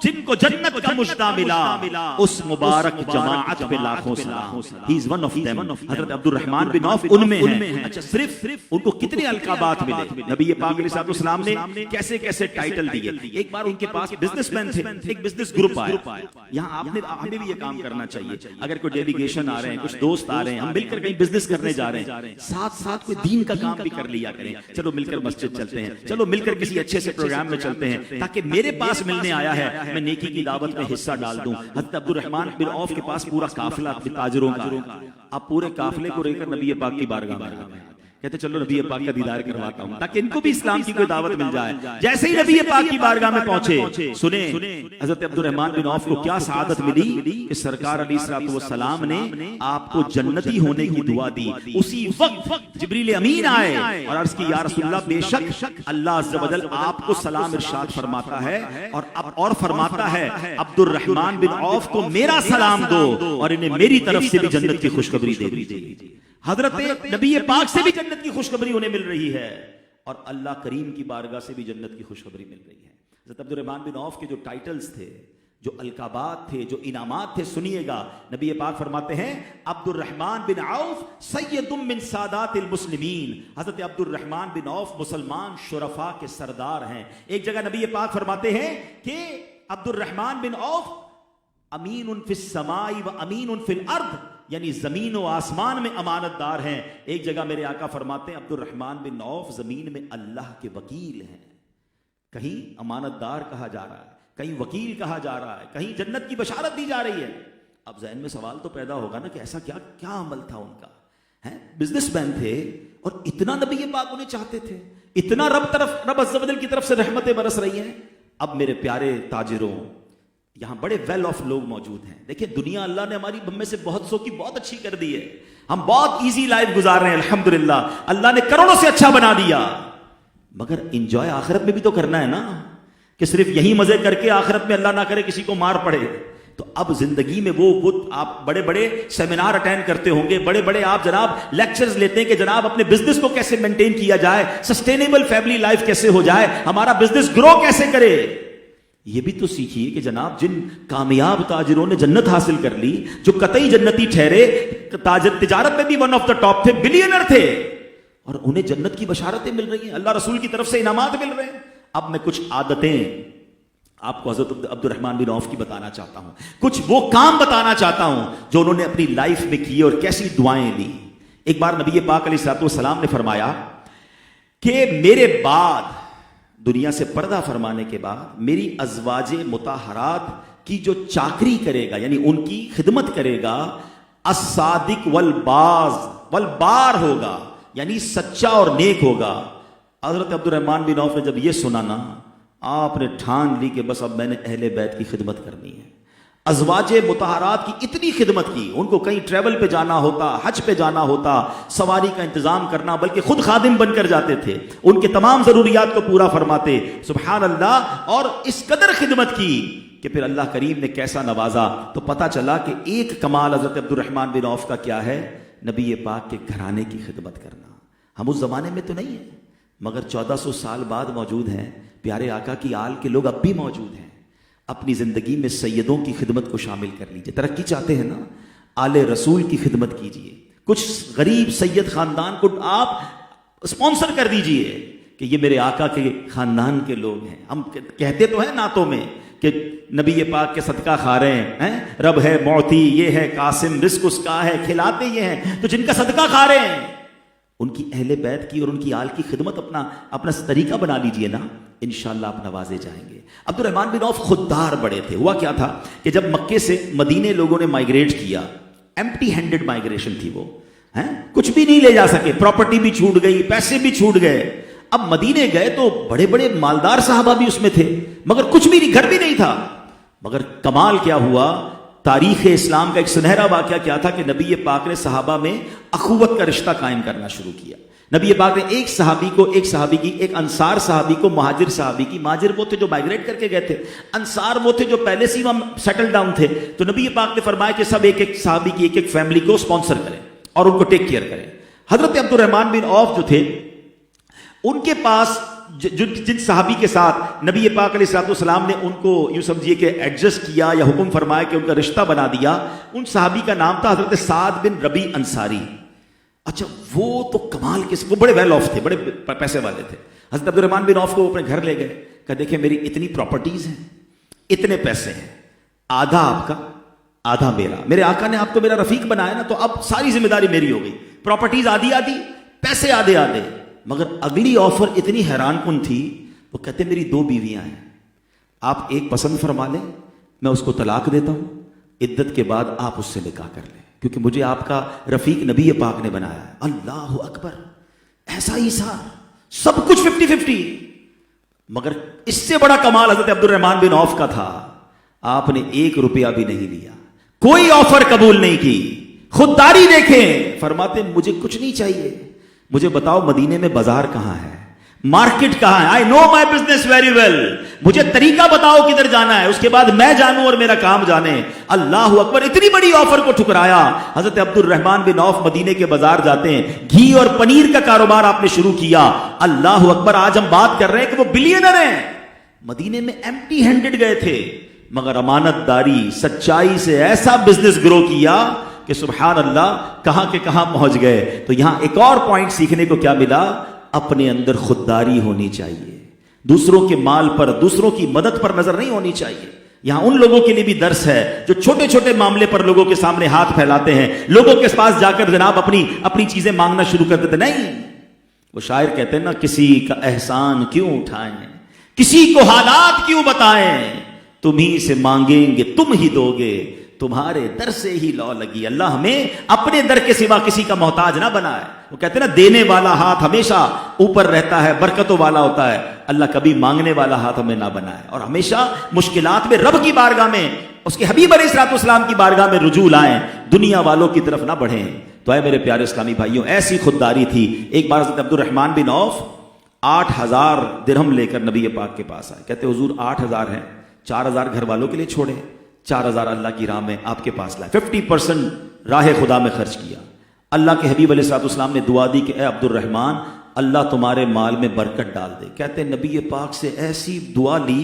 جن کو جنت کا مشتاق ملا، اس مبارک جماعت پہ لاکھوں سلام۔ He is one of them۔ حضرت عبد الرحمن بن عوف ان میں ہیں۔ اچھا، صرف ان کو کتنے القابات ملے، نبی پاک علیہ السلام نے کیسے کیسے ٹائٹل دیے۔ ایک بار ان کے پاس بزنس مین تھے، ایک بزنس گروپ آیا۔ یہاں ہمیں بھی یہ کام کرنا چاہیے، اگر کوئی ڈیلیگیشن آ رہے ہیں، کچھ دوست آ رہے ہیں، ہم مل کر کہیں بزنس کرنے جا رہے ہیں، ساتھ ساتھ کوئی دین کا کام بھی کر لیا کریں۔ چلو مل کر مسجد چلتے ہیں، چلو مل کر کسی اچھے سے پروگرام میں چلتے ہیں، تاکہ میرے پاس ملنے آیا ہے میں نیکی کی دعوت میں حصہ ڈال دوں۔ حضرت عبد الرحمن بن عوف کے پاس پورا قافلہ تاجروں کا، اب پورے قافلے کو لے کر نبی پاک کی بارگاہ میں کہتے چلو نبی پاک کا دیدار کرواتا ہوں تاکہ ان کو بھی اسلام کی کوئی دعوت مل جائے۔ جیسے ہی نبی پاک کی بارگاہ میں پہنچے، سنیں حضرت عبد الرحمن بن عوف کو کیا سعادت ملی کہ سرکار علیہ الصلوۃ والسلام نے آپ کو جنتی ہونے کی دعا دی۔ اسی وقت جبریل امین آئے اور عرض کی یا رسول اللہ، بے شک اللہ عز و جل آپ کو سلام ارشاد فرماتا ہے اور فرماتا ہے عبد الرحمن بن عوف کو میرا سلام دو اور انہیں میری طرف سے بھی جنت کی خوشخبری دے دیجیے۔ حضرت نبی پاک سے بھی جنت کی خوشخبری انہیں مل رہی ہے، اور اللہ کریم کی بارگاہ سے بھی جنت کی خوشخبری مل رہی ہے۔ حضرت عبد الرحمن بن عوف کے جو ٹائٹلز تھے، جو القابات تھے، جو انعامات تھے، سنیے گا نبی پاک فرماتے ہیں عبد الرحمن بن عوف سید من سادات المسلمین۔ حضرت عبد الرحمن بن عوف مسلمان شرفاء کے سردار ہیں۔ ایک جگہ نبی پاک فرماتے ہیں کہ عبد الرحمن بن عوف امین فی السماء و امین فی الارض، یعنی زمین و آسمان میں امانت دار ہیں۔ ایک جگہ میرے آقا فرماتے ہیں عبد الرحمن بن عوف زمین میں اللہ کے وکیل ہیں۔ کہیں امانت دار کہا جا رہا ہے، کہیں وکیل کہا جا رہا ہے، کہیں جنت کی بشارت دی جا رہی ہے۔ اب ذہن میں سوال تو پیدا ہوگا نا کہ ایسا کیا عمل تھا ان کا؟ بزنس مین تھے اور اتنا نبی پاک انہیں چاہتے تھے، اتنا رب عز و جل کی طرف سے رحمتیں برس رہی ہیں۔ اب میرے پیارے تاجروں، یہاں بڑے ویل آف لوگ موجود ہیں۔ دیکھیں دنیا اللہ نے ہماری ہم میں سے بہت سو کی بہت اچھی کر دی ہے، ہم بہت ایزی لائف گزار رہے ہیں الحمدللہ، اللہ نے کروڑوں سے اچھا بنا دیا، مگر انجوائے آخرت میں بھی تو کرنا ہے نا، کہ صرف یہی مزے کر کے آخرت میں اللہ نہ کرے کسی کو مار پڑے۔ تو اب زندگی میں وہ آپ بڑے بڑے سیمینار اٹینڈ کرتے ہوں گے، بڑے بڑے آپ جناب لیکچرز لیتے ہیں کہ جناب اپنے بزنس کو کیسے مینٹین کیا جائے، سسٹینیبل فیملی لائف کیسے ہو جائے، ہمارا بزنس گرو کیسے کرے۔ یہ بھی تو سیکھیے کہ جناب جن کامیاب تاجروں نے جنت حاصل کر لی، جو قطعی جنتی ٹھہرے، تجارت میں بھی ون آف دا ٹاپ تھے، بلینئر تھے، اور انہیں جنت کی بشارتیں مل رہی ہیں، اللہ رسول کی طرف سے انعامات مل رہے ہیں۔ اب میں کچھ عادتیں آپ کو حضرت عبد الرحمن بن عوف کی بتانا چاہتا ہوں، کچھ وہ کام بتانا چاہتا ہوں جو انہوں نے اپنی لائف میں کیے اور کیسی دعائیں لی۔ ایک بار نبی پاک علیہ الصلوۃ والسلام نے فرمایا کہ میرے بعد، دنیا سے پردہ فرمانے کے بعد، میری ازواج مطہرات کی جو چاکری کرے گا، یعنی ان کی خدمت کرے گا، الصادق والبار ہوگا، یعنی سچا اور نیک ہوگا۔ حضرت عبد الرحمن بن عوف نے جب یہ سنا نا، آپ نے ٹھان لی کہ بس اب میں نے اہل بیت کی خدمت کرنی ہے۔ ازواج مطہرات کی اتنی خدمت کی، ان کو کہیں ٹریول پہ جانا ہوتا، حج پہ جانا ہوتا، سواری کا انتظام کرنا، بلکہ خود خادم بن کر جاتے تھے، ان کے تمام ضروریات کو پورا فرماتے، سبحان اللہ۔ اور اس قدر خدمت کی کہ پھر اللہ کریم نے کیسا نوازا۔ تو پتا چلا کہ ایک کمال حضرت عبد الرحمن بن عوف کا کیا ہے، نبی پاک کے گھرانے کی خدمت کرنا۔ ہم اس زمانے میں تو نہیں ہیں، مگر 1400 سال بعد موجود ہیں، پیارے آقا کی آل کے لوگ اب بھی موجود ہیں۔ اپنی زندگی میں سیدوں کی خدمت کو شامل کر لیجئے، ترقی چاہتے ہیں نا، آل رسول کی خدمت کیجئے، کچھ غریب سید خاندان کو آپ اسپانسر کر دیجئے کہ یہ میرے آقا کے خاندان کے لوگ ہیں۔ ہم کہتے تو ہیں نعتوں میں کہ نبی پاک کے صدقہ خا رہے ہیں، رب ہے معطی، یہ ہے قاسم، رزق اس کا ہے، کھلاتے یہ ہیں، تو جن کا صدقہ کھا رہے ہیں ان کی اہل بیت کی اور ان کی آل کی خدمت اپنا طریقہ بنا لیجئے نا، انشاءاللہ آپ نوازے جائیں گے۔ عبد الرحمن بن عوف خوددار بڑے تھے۔ ہوا کیا تھا کہ جب مکے سے مدینے لوگوں نے مائیگریٹ کیا، ایمپٹی ہینڈڈ مائیگریشن تھی، وہ کچھ بھی نہیں لے جا سکے، پراپرٹی بھی چھوٹ گئی، پیسے بھی چھوٹ گئے۔ اب مدینے گئے تو بڑے بڑے مالدار صحابہ بھی اس میں تھے، مگر کچھ بھی نہیں، گھر بھی نہیں تھا۔ مگر کمال کیا ہوا، تاریخ اسلام کا ایک سنہرا واقعہ کیا تھا کہ نبی پاک نے صحابہ میں اخوت کا رشتہ قائم کرنا شروع کیا. نبی پاک نے ایک صحابی کی ایک انصار صحابی کو مہاجر صحابی کی، مہاجر وہ تھے جو مائگریٹ کر کے گئے تھے، انصار وہ تھے جو پہلے سے وہاں سیٹل ڈاؤن تھے. تو نبی پاک نے فرمایا کہ سب ایک ایک صحابی کی ایک ایک فیملی کو اسپانسر کریں اور ان کو ٹیک کیئر کریں. حضرت عبد الرحمن بن عوف جو تھے، ان کے پاس جن صحابی کے ساتھ نبی پاک علیہ الصلوۃ والسلام نے ان کو یوں سمجھیے کہ ایڈجسٹ کیا یا حکم فرمایا کہ ان کا رشتہ بنا دیا، ان صحابی کا نام تھا حضرت سعد بن ربیع انصاری. اچھا وہ تو کمال کے، وہ بڑے ویل آف تھے، بڑے پیسے والے تھے. حضرت عبد الرحمن بن عوف کو وہ اپنے گھر لے گئے کہ دیکھیں میری اتنی پراپرٹیز ہیں، اتنے پیسے ہیں، آدھا آپ کا آدھا میرا، میرے آقا نے آپ کو میرا رفیق بنایا نا، تو اب ساری ذمہ داری میری ہو گئی. پراپرٹیز آدھی آدھی، پیسے آدھے آدھے. مگر اگلی آفر اتنی حیران کن تھی، وہ کہتے میری 2 بیویاں ہیں، آپ ایک پسند فرما لیں، میں اس کو طلاق دیتا ہوں، عدت کے بعد آپ اس سے نکاح کر لیں، کیونکہ مجھے آپ کا رفیق نبی پاک نے بنایا ہے. اللہ اکبر، ایسا ایثار، سب کچھ 50-50. مگر اس سے بڑا کمال حضرت عبد الرحمن بن عوف کا تھا، آپ نے 1 روپیہ بھی نہیں لیا، کوئی آفر قبول نہیں کی. خودداری دیکھیں، فرماتے مجھے کچھ نہیں چاہیے، مجھے بتاؤ مدینے میں بازار کہاں ہے، مارکیٹ کہاں ہے، آئی نو مائی بزنس ویری ویل، مجھے طریقہ بتاؤ کدھر جانا ہے، اس کے بعد میں جانوں اور میرا کام جانے. اللہ اکبر، اتنی بڑی آفر کو ٹھکرایا. حضرت عبد الرحمن بن عوف مدینے کے بازار جاتے ہیں، گھی اور پنیر کا کاروبار آپ نے شروع کیا. اللہ اکبر، آج ہم بات کر رہے ہیں کہ وہ بلینر ہیں. مدینے میں ایمٹی ہینڈڈ گئے تھے، مگر امانت داری، سچائی سے ایسا بزنس گرو کیا کہ سبحان اللہ کہاں کے کہاں پہنچ گئے. تو یہاں ایک اور پوائنٹ سیکھنے کو کیا ملا؟ اپنے اندر خودداری ہونی چاہیے، دوسروں کے مال پر، دوسروں کی مدد پر نظر نہیں ہونی چاہیے. یہاں ان لوگوں کے لیے بھی درس ہے جو چھوٹے چھوٹے معاملے پر لوگوں کے سامنے ہاتھ پھیلاتے ہیں، لوگوں کے پاس جا کر جناب اپنی چیزیں مانگنا شروع کر دیتے. نہیں، وہ شاعر کہتے ہیں نا، کسی کا احسان کیوں اٹھائیں، کسی کو حالات کیوں بتائیں، تمہیں سے مانگیں گے تم ہی دو گے، تمہارے در سے ہی لو لگی. اللہ ہمیں اپنے در کے سوا کسی کا محتاج نہ بنائے. وہ کہتے ہیں نا، دینے والا ہاتھ ہمیشہ اوپر رہتا ہے، برکتوں والا ہوتا ہے. اللہ کبھی مانگنے والا ہاتھ ہمیں نہ بنائے، اور ہمیشہ مشکلات میں رب کی بارگاہ میں، اس کے حبیب علیہ الصلوۃ والسلام کی بارگاہ میں رجوع لائیں، دنیا والوں کی طرف نہ بڑھیں. تو اے میرے پیارے اسلامی بھائیوں، ایسی خودداری تھی. ایک بار حضرت عبد الرحمن بن عوف 8000 درہم لے کر نبی پاک کے پاس آئے. کہتے حضور 8000 ہیں، 4000 گھر والوں کے لیے چھوڑے، 4000 اللہ کی راہ میں آپ کے پاس لائے. 50% راہ خدا میں خرچ کیا. اللہ کے حبیب علیہ الصلوۃ والسلام نے دعا دی کہ اے عبد الرحمن، اللہ تمہارے مال میں برکت ڈال دے. کہتے ہیں نبی پاک سے ایسی دعا لی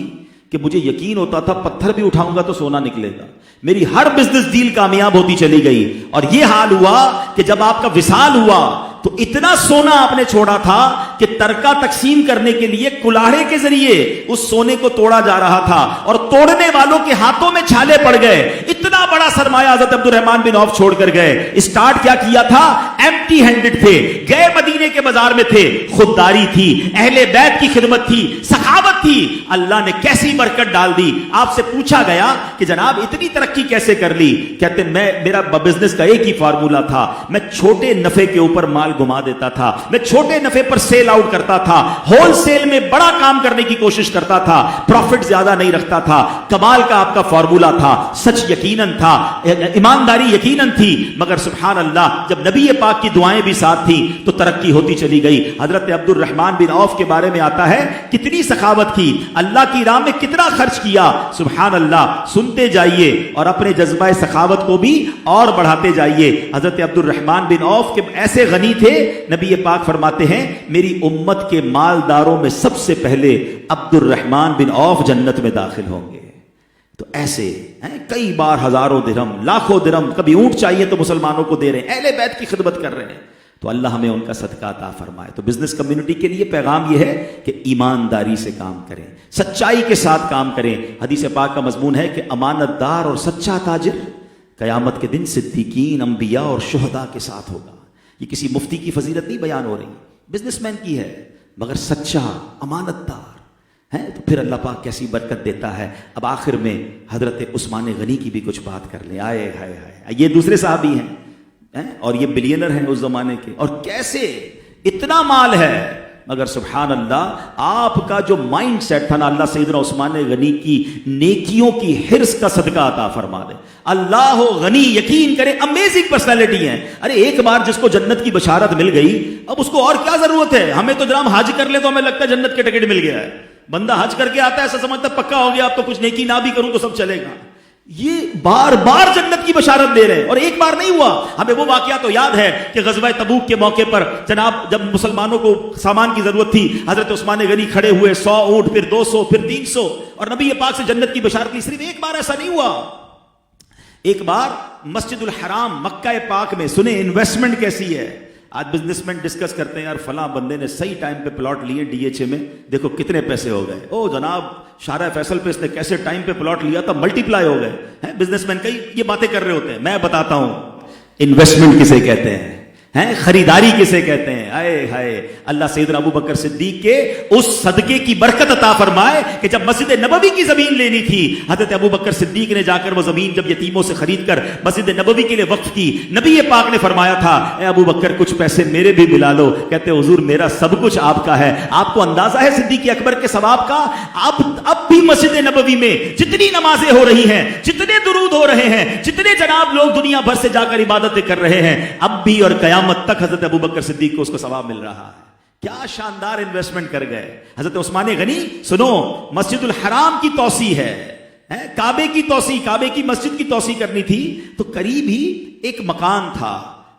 کہ مجھے یقین ہوتا تھا پتھر بھی اٹھاؤں گا تو سونا نکلے گا. میری ہر بزنس ڈیل کامیاب ہوتی چلی گئی. اور یہ حال ہوا کہ جب آپ کا وصال ہوا تو اتنا سونا آپ نے چھوڑا تھا کہ ترکہ تقسیم کرنے کے لیے کلاڑے کے ذریعے اس سونے کو توڑا جا رہا تھا، اور توڑنے والوں کے ہاتھوں میں چھالے پڑ گئے. اتنا بڑا سرمایہ حضرت عبد الرحمن بن عوف چھوڑ کر گئے. اسٹارٹ کیا کیا تھا؟ ایمٹی ہینڈڈ تھے، گئے مدینے کے بازار میں تھے. خودداری تھی، اہل بیت کی خدمت تھی، سخاوت تھی. اللہ نے کیسی برکت ڈال دی. آپ سے پوچھا گیا کہ جناب اتنی ترقی کیسے کر لی؟ کہتے میرا بزنس کا ایک ہی فارمولا تھا، میں چھوٹے نفع کے اوپر مال گما دیتا تھا، میں چھوٹے نفع پر سیل آؤٹ کرتا تھا، ہول سیل میں بڑا کام کرنے کی کوشش کرتا تھا، پروفٹ زیادہ نہیں رکھتا تھا. کمال کا آپ کا فارمولا تھا، سچ یقیناً تھا، ایمانداری یقیناً تھی. مگر سبحان اللہ جب نبی پاک کی دعائیں بھی ساتھ تھی تو ترقی ہوتی چلی گئی. حضرت عبد الرحمن بن عوف کے بارے میں آتا ہے کتنی سخاوت کی، اللہ کی راہ میں کتنا خرچ کیا. سبحان اللہ، سنتے جائیے اور اپنے جذبہ سخاوت کو بھی اور بڑھاتے جائیے. حضرت عبد الرحمن بن عوف کے ایسے غنی تھے، نبی پاک فرماتے ہیں میری امت کے مالداروں میں سب سے پہلے عبد الرحمن بن عوف جنت میں داخل ہوں گے. تو ایسے کئی بار ہزاروں درہم، لاکھوں درہم، کبھی اونٹ چاہیے تو مسلمانوں کو دے رہے ہیں، اہل بیت کی خدمت کر رہے ہیں. تو اللہ ہمیں ان کا صدقہ عطا فرمائے. تو بزنس کمیونٹی کے لیے پیغام یہ ہے کہ ایمانداری سے کام کریں، سچائی کے ساتھ کام کریں. حدیث پاک کا مضمون ہے کہ امانت دار اور سچا تاجر قیامت کے دن صدیقین، انبیاء اور شہداء کے ساتھ ہوگا. یہ کسی مفتی کی فضیلت نہیں بیان ہو رہی، بزنس مین کی ہے، مگر سچا امانت دار ہے تو پھر اللہ پاک کیسی برکت دیتا ہے. اب آخر میں حضرت عثمان غنی کی بھی کچھ بات کر لیں. آئے ہائے ہائے، یہ دوسرے صحابی ہیں اور یہ بلینر ہیں اس زمانے کے، اور کیسے اتنا مال ہے مگر سبحان اللہ آپ کا جو مائنڈ سیٹ تھا نا، اللہ سیدنا عثمان غنی کی نیکیوں کی حرص کا صدقہ عطا فرما دے. اللہ غنی، یقین کریں امیزنگ پرسنالٹی ہیں. ارے ایک بار جس کو جنت کی بشارت مل گئی، اب اس کو اور کیا ضرورت ہے؟ ہمیں تو جناب حج کر لے تو ہمیں لگتا ہے جنت کے ٹکٹ مل گیا ہے. بندہ حج کر کے آتا ہے ایسا سمجھتا ہے پکا ہو گیا، اب تو کچھ نیکی نہ بھی کروں تو سب چلے گا. یہ بار بار جنت کی بشارت دے رہے ہیں، اور ایک بار نہیں ہوا. ہمیں وہ واقعہ تو یاد ہے کہ غزوہ تبوک کے موقع پر جناب جب مسلمانوں کو سامان کی ضرورت تھی، حضرت عثمان غنی کھڑے ہوئے، 100 اونٹ، پھر 200، پھر 300، اور نبی پاک سے جنت کی بشارت لی. صرف ایک بار ایسا نہیں ہوا. ایک بار مسجد الحرام مکہ پاک میں، سنیں انویسٹمنٹ کیسی ہے. آج بزنس مین ڈسکس کرتے ہیں یار فلاں بندے نے صحیح ٹائم پہ پلاٹ لیے ڈی ایچ اے میں، دیکھو کتنے پیسے ہو گئے. او جناب شارع فیصل پہ اس نے کیسے ٹائم پہ پلاٹ لیا تھا، ملٹی پلائی ہو گئے. بزنس مین کئی یہ باتیں کر رہے ہوتے ہیں. میں بتاتا ہوں انویسٹمنٹ کسے کہتے ہیں، خریداری کسے کہتے ہیں. آئے ہائے اللہ سیدنا ابو بکر صدیق کے اس صدقے کی برکت عطا فرمائے کہ جب مسجد نبوی کی زمین لینی تھی، حضرت ابو بکر صدیق نے جا کر وہ زمین جب یتیموں سے خرید کر مسجد نبوی کے لیے وقف کی، نبی پاک نے فرمایا تھا اے ابو بکر کچھ پیسے میرے بھی ملا لو. کہتے حضور میرا سب کچھ آپ کا ہے. آپ کو اندازہ ہے صدیق اکبر کے ثواب کا؟ اب بھی مسجد نبوی میں جتنی نمازیں ہو رہی ہیں، جتنے درود ہو رہے ہیں، جتنے جناب لوگ دنیا بھر سے جا کر عبادتیں کر رہے ہیں، اب بھی اور قیامت تک حضرت ابو بکر صدیق کو اس کو ثواب مل رہا ہے. کیا شاندار انویسٹمنٹ کر گئے حضرت عثمان غنی. سنو مسجد الحرام کی توسیع ہے، کعبے کی توسیع، کعبے کی مسجد کی توسیع کرنی تھی تو قریب ہی ایک مکان تھا.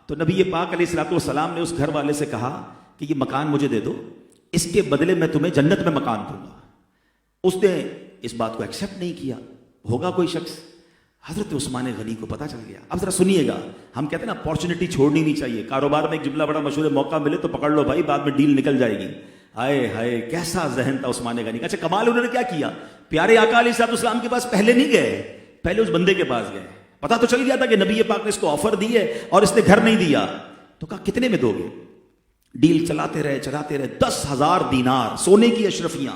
تو نبی پاک علیہ الصلوۃ والسلام نے اس گھر والے سے کہا کہ یہ مکان مجھے دے دو، اس کے بدلے میں تمہیں جنت میں مکان دوں گا. اس نے اس بات کو ایکسیپٹ نہیں کیا. ہوگا کوئی شخص، حضرت عثمان غنی کو پتا چل گیا. اب ذرا سنیے گا، ہم کہتے ہیں نا اپارچونٹی چھوڑنی نہیں چاہیے. کاروبار میں ایک جملہ بڑا مشہور ہے، موقع ملے تو پکڑ لو بھائی، بعد میں ڈیل نکل جائے گی. ہائے ہائے کیسا ذہن تھا عثمان غنی کا. اچھا کمال انہوں نے کیا کیا، پیارے آقا علیہ الصلوۃ والسلام کے پاس پہلے نہیں گئے، پہلے اس بندے کے پاس گئے. پتا تو چل گیا تھا کہ نبی پاک نے اس کو آفر دی ہے اور اس نے گھر نہیں دیا. تو کہا کتنے میں دو گے؟ ڈیل چلاتے رہے 10,000 دینار سونے کی اشرفیاں.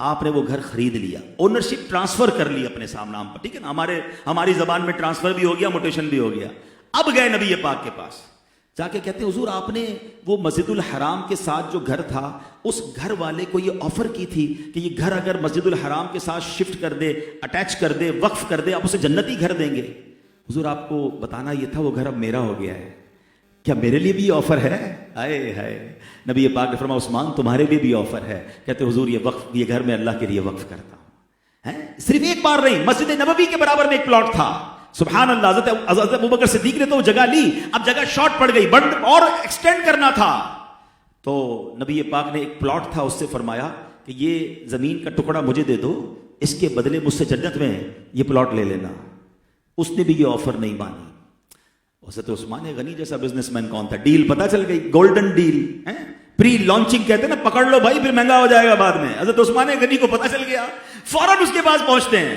آپ نے وہ گھر خرید لیا، اونرشپ ٹرانسفر کر لی اپنے نام پر. ٹھیک ہے نا، ہماری زبان میں ٹرانسفر بھی ہو گیا، موٹیشن بھی ہو گیا. اب گئے نبی پاک کے پاس، جا کے کہتے ہیں حضور آپ نے وہ مسجد الحرام کے ساتھ جو گھر تھا، اس گھر والے کو یہ آفر کی تھی کہ یہ گھر اگر مسجد الحرام کے ساتھ شفٹ کر دے، اٹیچ کر دے، وقف کر دے، آپ اسے جنتی گھر دیں گے. حضور آپ کو بتانا یہ تھا وہ گھر اب میرا ہو گیا ہے، کیا میرے لیے بھی آفر ہے؟ آئے ہائے نبی پاک نے فرمایا عثمان تمہارے لیے بھی آفر ہے. کہتے حضور یہ گھر میں اللہ کے لیے وقف کرتا ہوں. صرف ایک بار نہیں، مسجد نبوی کے برابر میں ایک پلاٹ تھا. سبحان اللہ. حضرت ابو بکر صدیق نے تو جگہ لی، اب جگہ شارٹ پڑ گئی، اور ایکسٹینڈ کرنا تھا. تو نبی پاک نے ایک پلاٹ تھا، اس سے فرمایا کہ یہ زمین کا ٹکڑا مجھے دے دو، اس کے بدلے مجھ سے جنت میں یہ پلاٹ لے لینا. اس نے بھی یہ آفر نہیں مانی. حضرت عثمان غنی جیسا بزنس مین کون تھا؟ ڈیل پتا چل گئی، گولڈن ڈیل، پری لانچنگ کہتے ہیں نا، پکڑ لو بھائی پھر مہنگا ہو جائے گا بعد میں. حضرت عثمان غنی کو پتا چل گیا، فوراً اس کے پاس پہنچتے ہیں،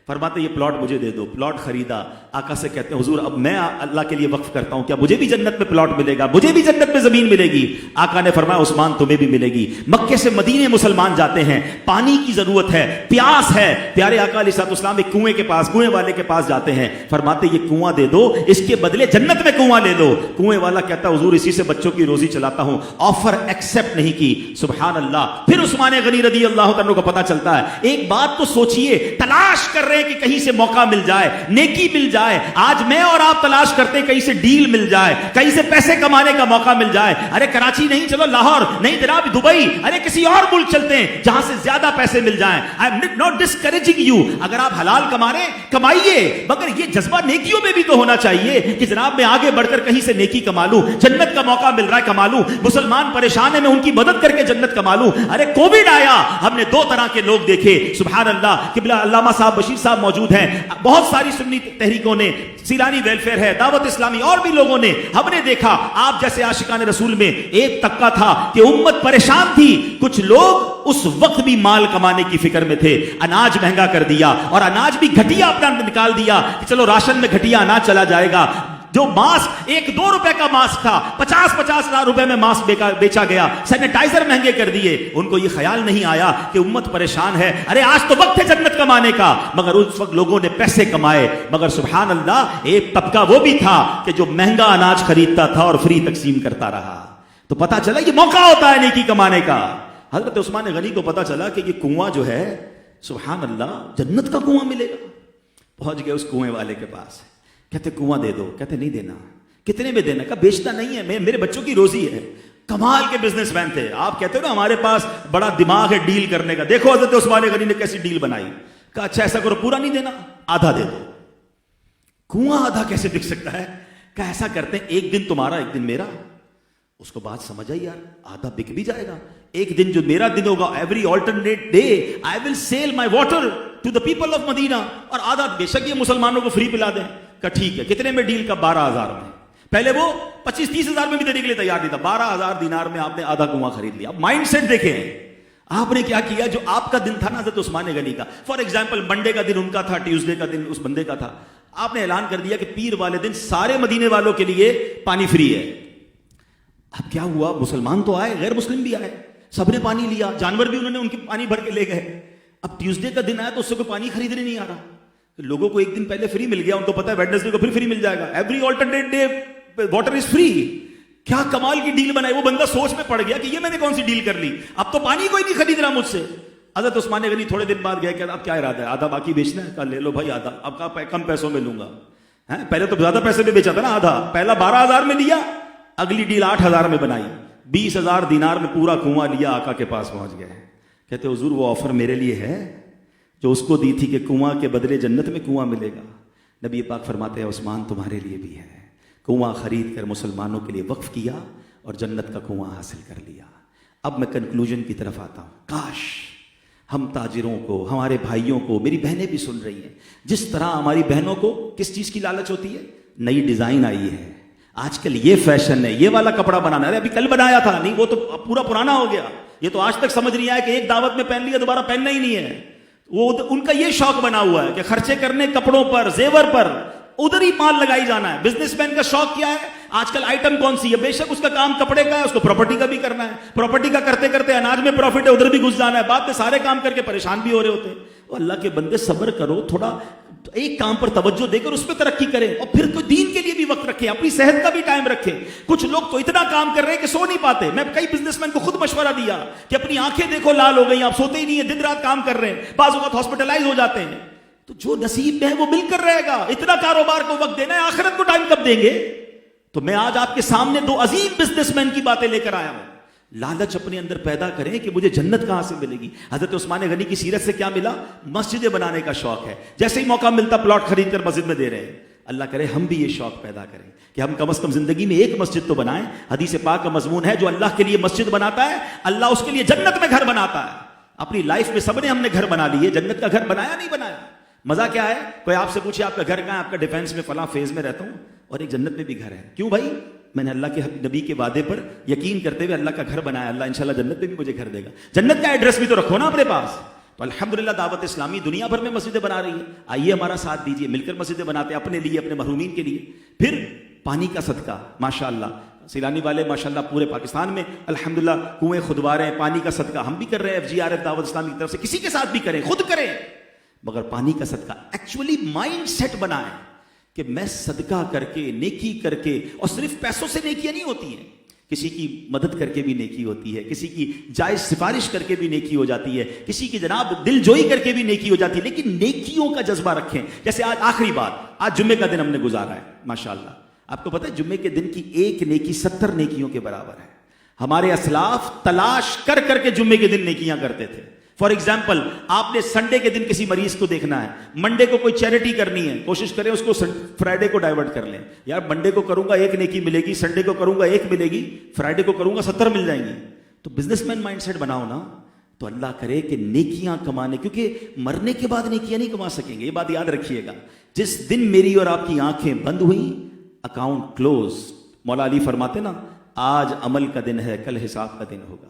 فرماتے یہ پلاٹ مجھے دے دو. پلاٹ خریدا. آقا سے کہتے ہیں حضور اب میں اللہ کے لیے وقف کرتا ہوں، کیا مجھے بھی جنت میں پلاٹ ملے گا، مجھے بھی جنت میں زمین ملے گی؟ آقا نے فرمایا عثمان تمہیں بھی ملے گی. مکے سے مدینے مسلمان جاتے ہیں، پانی کی ضرورت ہے، پیاس ہے. پیارے آقا علیہ الصلوۃ والسلام ایک کنویں کے پاس، کنویں والے کے پاس جاتے ہیں، فرماتے یہ کنواں دے دو، اس کے بدلے جنت میں کنواں لے لو. کنویں والا کہتا حضور اسی سے بچوں کی روزی چلاتا ہوں. آفر ایکسپٹ نہیں کی. سبحان اللہ. پھر عثمان غنی رضی اللہ عنہ کو پتا چلتا ہے. ایک بات تو سوچئے، تلاش کر رہے ہیں کہ کہیں سے موقع مل جائے، نیکی مل جائے. آج میں اور آپ تلاش کرتے ہیں کہیں سے ڈیل مل جائے، کہیں سے پیسے کمانے کا موقع مل جائے. ارے کراچی نہیں، چلو لاہور نہیں جناب، دبئی، ارے کسی اور ملک چلتے ہیں جہاں سے زیادہ پیسے مل جائیں. I am not discouraging you. اگر آپ حلال کما رہے ہیں کمائیے، مگر یہ جذبہ نیکیوں میں بھی تو ہونا چاہیے کہ جناب میں آگے بڑھ کر کہیں سے نیکی کما لوں، جنت کا موقع مل رہا ہے کما لوں. مسلمان پریشان ہے میں ان کی مدد کر کے جنت کما لوں. ارے کووڈ آیا، ہم نے دو طرح کے لوگ دیکھے. سبحان اللہ. قبلہ علامہ صاحب بشیر صاحب موجود ہیں، بہت ساری سنی تحریکوں نے، سیلانی ویلفیئر ہے، دعوت اسلامی، اور بھی لوگوں نے، ہم نے دیکھا آپ جیسے عاشقان رسول میں ایک طبقہ تھا کہ امت پریشان تھی. کچھ لوگ اس وقت بھی مال کمانے کی فکر میں تھے، اناج مہنگا کر دیا اور اناج بھی گھٹیا اپنا نکال دیا کہ چلو راشن میں گھٹیا اناج چلا جائے گا. جو ماسک 1-2 روپے کا ماسک تھا 50-50 ہزار روپے میں ماسک بیچا گیا. سینیٹائزر مہنگے کر دیے. ان کو یہ خیال نہیں آیا کہ امت پریشان ہے. ارے آج تو وقت ہے جنت کمانے کا. مگر اس وقت لوگوں نے پیسے کمائے. مگر سبحان اللہ ایک طبقہ وہ بھی تھا کہ جو مہنگا اناج خریدتا تھا اور فری تقسیم کرتا رہا. تو پتا چلا یہ موقع ہوتا ہے نیکی کمانے کا. حضرت عثمان غنی کو پتا چلا کہ یہ کنواں جو ہے سبحان اللہ جنت کا کنواں ملے گا. پہنچ گئے اس کنویں والے کے پاس, کہتے کنواں دے دو. کہتے نہیں دینا. کتنے میں دینا؟ کہا بیچنا نہیں ہے, میرے بچوں کی روزی ہے. کمال کے بزنس مین تھے. آپ کہتے ہو نا ہمارے پاس بڑا دماغ ہے ڈیل کرنے کا, دیکھو حضرت عثمان غنی نے کیسی ڈیل بنائی. کہا اچھا ایسا کرو, پورا نہیں دینا, آدھا دے دو. کنواں آدھا کیسے بک سکتا ہے؟ کہا ایسا کرتے ہیں ایک دن تمہارا ایک دن میرا. اس کو بات سمجھ آئی یار, آدھا بک بھی جائے گا. ایک دن جو میرا دن ہوگا, every alternate day I will sell my water to the people of Medina, اور آدھا بے شک یہ مسلمانوں کو فری پلا دیں. کہا ٹھیک ہے. کتنے میں ڈیل؟ کا 12,000 میں. پہلے وہ 25-30 ہزار میں بھی دینے کے لیے تیار نہیں تھا. 12,000 دینار میں آپ نے آدھا کنواں خرید لیا. اب مائنڈ سیٹ دیکھیں آپ نے کیا کیا. جو آپ کا دن تھا نا حضرت عثمان غنی کا, فار ایگزامپل منڈے کا دن ان کا تھا, ٹیوزڈے کا دن اس بندے کا تھا, آپ نے اعلان کر دیا کہ پیر والے دن سارے مدینے والوں کے لیے پانی فری ہے. اب کیا ہوا, مسلمان تو آئے, غیر مسلم بھی آئے, سب نے پانی لیا, جانور بھی انہوں نے ان کے پانی بھر کے لے گئے. اب ٹیوزڈے کا دن آیا تو اس سے کوئی پانی خریدنے نہیں آ رہا. لوگوں کو ایک دن پہلے فری مل گیا, ان کو پتا ہے ویڈنسڈے کو پھر فری مل جائے گا, every alternate day water is free. کیا کمال کی ڈیل بنائی. وہ بندہ سوچ میں پڑ گیا کہ یہ میں نے کون سی ڈیل کر لی, اب تو پانی کوئی نہیں خرید رہا مجھ سے. حضرت عثمان غنی تھوڑے دن بعد گئے کہ اب کیا ارادہ ہے, آدھا باقی بیچنا ہے. کہا لے لو بھائی آدھا, اب کا کم پیسوں میں لوں گا. پہلے تو زیادہ پیسے میں بیچا تھا نا آدھا, پہلا 12,000 میں لیا, اگلی ڈیل 8,000 میں بنائی, 20,000 دینار میں پورا کنواں لیا, آقا کے پاس پہنچ گئے. کہتے حضور وہ آفر میرے لیے ہے جو اس کو دی تھی کہ کنواں کے بدلے جنت میں کنواں ملے گا. نبی پاک فرماتے ہیں عثمان تمہارے لیے بھی ہے. کنواں خرید کر مسلمانوں کے لیے وقف کیا اور جنت کا کنواں حاصل کر لیا. اب میں کنکلوژن کی طرف آتا ہوں. کاش ہم تاجروں کو, ہمارے بھائیوں کو, میری بہنیں بھی سن رہی ہیں, جس طرح ہماری بہنوں کو کس چیز کی لالچ ہوتی ہے, نئی ڈیزائن آئی ہے آج کل, یہ فیشن ہے, یہ والا کپڑا بنانا ہے, ابھی کل بنایا تھا, نہیں وہ تو پورا پرانا ہو گیا. یہ تو آج تک سمجھ نہیں آیا کہ ایک دعوت میں پہن لیا دوبارہ پہننا ہی نہیں ہے. وہ ان کا یہ شوق بنا ہوا ہے کہ خرچے کرنے کپڑوں پر, زیور پر, ادھر ہی مال لگائی جانا ہے. بزنس مین کا شوق کیا ہے آج کل, آئٹم کون سی ہے, بے شک اس کا کام کپڑے کا ہے, اس کو پراپرٹی کا بھی کرنا ہے, پراپرٹی کا کرتے کرتے اناج میں پروفٹ ہے, ادھر بھی گھس جانا ہے, بعد میں سارے کام کر کے پریشان بھی ہو رہے ہوتے ہیں. اللہ کے بندے صبر کرو, تھوڑا ایک کام پر توجہ دے کر اس پہ ترقی کریں, اور پھر کوئی دین کے لیے بھی وقت رکھیں, اپنی صحت کا بھی ٹائم رکھیں. کچھ لوگ تو اتنا کام کر رہے ہیں کہ سو نہیں پاتے. میں کئی بزنس مین کو خود مشورہ دیا کہ اپنی آنکھیں دیکھو لال ہو گئی, آپ سوتے ہی نہیں ہیں, دن رات کام کر رہے ہیں, بعض اوقات ہاسپٹلائز ہو جاتے ہیں. تو جو نصیب میں ہے وہ مل کر رہے گا. اتنا کاروبار کو وقت دینا ہے, آخرت کو ٹائم کب دیں گے؟ تو میں آج آپ کے سامنے 2 عظیم بزنس مین کی باتیں لے کر آیا ہوں. لالچ اپنے اندر پیدا کریں کہ مجھے جنت کہاں سے ملے گی. حضرت عثمان غنی کی سیرت سے کیا ملا؟ مسجدیں بنانے کا شوق ہے, جیسے ہی موقع ملتا پلاٹ خرید کر مسجد میں دے رہے ہیں. اللہ کرے ہم بھی یہ شوق پیدا کریں کہ ہم کم از کم زندگی میں ایک مسجد تو بنائیں. حدیث پاک کا مضمون ہے جو اللہ کے لیے مسجد بناتا ہے اللہ اس کے لیے جنت میں گھر بناتا ہے. اپنی لائف میں سب نے ہم نے گھر بنا لیے, جنت کا گھر بنایا نہیں بنایا. مزہ کیا ہے, کوئی آپ سے پوچھے آپ کا گھر کہاں ہے, آپ کا ڈیفینس میں فلاں فیز میں رہتا ہوں, اور ایک جنت میں بھی گھر ہے. کیوں بھائی؟ میں نے اللہ کے نبی کے وعدے پر یقین کرتے ہوئے اللہ کا گھر بنایا, اللہ انشاءاللہ جنت میں بھی مجھے گھر دے گا. جنت کا ایڈریس بھی تو رکھو نا اپنے پاس. تو الحمدللہ دعوت اسلامی دنیا بھر میں مسجدیں بنا رہی ہے. آئیے ہمارا ساتھ دیجیے, مل کر مسجدیں بناتے ہیں اپنے لیے, اپنے محرومین کے لیے. پھر پانی کا صدقہ, ماشاءاللہ سیلانی والے ماشاءاللہ پورے پاکستان میں الحمدللہ کنویں کھدوا رہے ہیں. پانی کا صدقہ ہم بھی کر رہے ہیں, FGRF دعوت اسلامی کی طرف سے, کسی کے ساتھ بھی کریں, خود کریں, مگر پانی کا صدقہ ایکچولی مائنڈ سیٹ بنائیں کہ میں صدقہ کر کے, نیکی کر کے, اور صرف پیسوں سے نیکیاں نہیں ہوتی ہیں, کسی کی مدد کر کے بھی نیکی ہوتی ہے, کسی کی جائز سفارش کر کے بھی نیکی ہو جاتی ہے, کسی کی جناب دل جوئی کر کے بھی نیکی ہو جاتی ہے. لیکن نیکیوں کا جذبہ رکھیں. جیسے آج آخری بات, آج جمعے کا دن ہم نے گزارا ہے ماشاءاللہ. آپ کو پتہ ہے جمعے کے دن کی ایک نیکی 70 نیکیوں کے برابر ہے. ہمارے اسلاف تلاش کر کر کے جمعے کے دن نیکیاں کرتے تھے. فار ایگزامپل آپ نے سنڈے کے دن کسی مریض کو دیکھنا ہے, منڈے کو کوئی چیریٹی کرنی ہے, کوشش کریں اس کو فرائیڈے کو ڈائیورٹ کر لیں. یار منڈے کو کروں گا 1 نیکی ملے گی, سنڈے کو کروں گا 1 ملے گی, فرائیڈے کو کروں گا 70 مل جائیں گی. تو بزنس مین مائنڈ سیٹ بناؤ نا, تو اللہ کرے کہ نیکیاں کمانے, کیونکہ مرنے کے بعد نیکیاں نہیں کما سکیں گے. یہ بات یاد رکھیے گا. جس دن میری اور آپ کی آنکھیں بند ہوئیں, اکاؤنٹ کلوز. مولا علی فرماتے نا, آج عمل کا دن ہے, کل حساب کا دن ہوگا.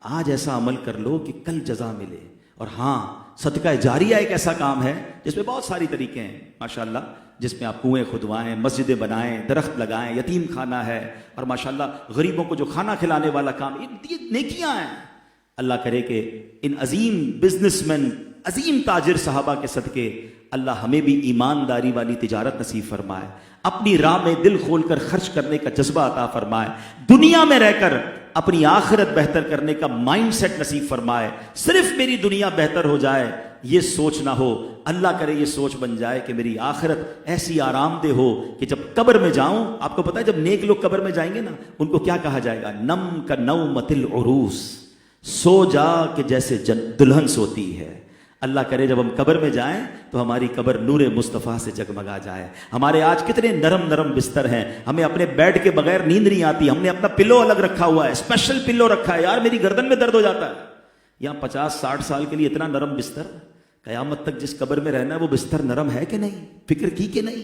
آج ایسا عمل کر لو کہ کل جزا ملے. اور ہاں, صدقہ جاریہ ایک ایسا کام ہے جس میں بہت ساری طریقے ہیں ماشاءاللہ, جس میں آپ کنویں کھدوائیں, مسجدیں بنائیں, درخت لگائیں, یتیم خانہ ہے, اور ماشاءاللہ غریبوں کو جو کھانا کھلانے والا کام, یہ نیکیاں ہیں. اللہ کرے کہ ان عظیم بزنس مین, عظیم تاجر صحابہ کے صدقے اللہ ہمیں بھی ایمانداری والی تجارت نصیب فرمائے، اپنی راہ میں دل کھول کر خرچ کرنے کا جذبہ عطا فرمائے، دنیا میں رہ کر اپنی آخرت بہتر کرنے کا مائنڈ سیٹ نصیب فرمائے، صرف میری دنیا بہتر ہو جائے یہ سوچ نہ ہو، اللہ کرے یہ سوچ بن جائے کہ میری آخرت ایسی آرام دہ ہو کہ جب قبر میں جاؤں، آپ کو پتا ہے جب نیک لوگ قبر میں جائیں گے نا، ان کو کیا کہا جائے گا؟ نم کا نومۃ العروس، سو جا کہ جیسے دلہن سوتی ہے۔ اللہ کرے جب ہم قبر میں جائیں تو ہماری قبر نور مصطفیٰ سے جگمگا جائے۔ ہمارے آج کتنے نرم نرم بستر ہیں، ہمیں اپنے بیڈ کے بغیر نیند نہیں آتی، ہم نے اپنا پلو الگ رکھا ہوا ہے، اسپیشل پلو رکھا ہے، یار میری گردن میں درد ہو جاتا ہے۔ یہاں 50-60 سال کے لیے اتنا نرم بستر، قیامت تک جس قبر میں رہنا ہے وہ بستر نرم ہے کہ نہیں؟ فکر کی کہ نہیں؟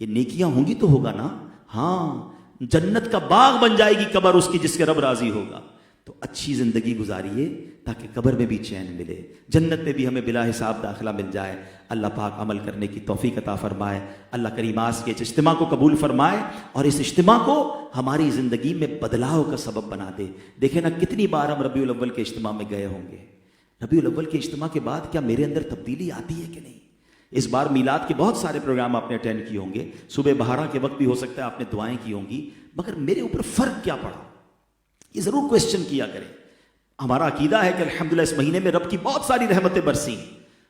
یہ نیکیاں ہوں گی تو ہوگا نا۔ ہاں، جنت کا باغ بن جائے گی قبر اس کی جس کے رب راضی ہوگا۔ تو اچھی زندگی گزاریے تاکہ قبر میں بھی چین ملے، جنت میں بھی ہمیں بلا حساب داخلہ مل جائے۔ اللہ پاک عمل کرنے کی توفیق عطا فرمائے، اللہ کریم آج کے اس اجتماع کو قبول فرمائے اور اس اجتماع کو ہماری زندگی میں بدلاؤ کا سبب بنا دے۔ دیکھیں نا کتنی بار ہم ربیع الاول کے اجتماع میں گئے ہوں گے، ربیع الاول کے اجتماع کے بعد کیا میرے اندر تبدیلی آتی ہے کہ نہیں؟ اس بار میلاد کے بہت سارے پروگرام آپ نے اٹینڈ کیے ہوں گے، صبح بہارا کے وقت بھی ہو سکتا ہے آپ نے دعائیں کی ہوں گی، مگر میرے اوپر فرق کیا پڑا؟ یہ ضرور کوسچن کیا کریں۔ ہمارا عقیدہ ہے کہ الحمدللہ اس مہینے میں رب کی بہت ساری رحمتیں برسیں،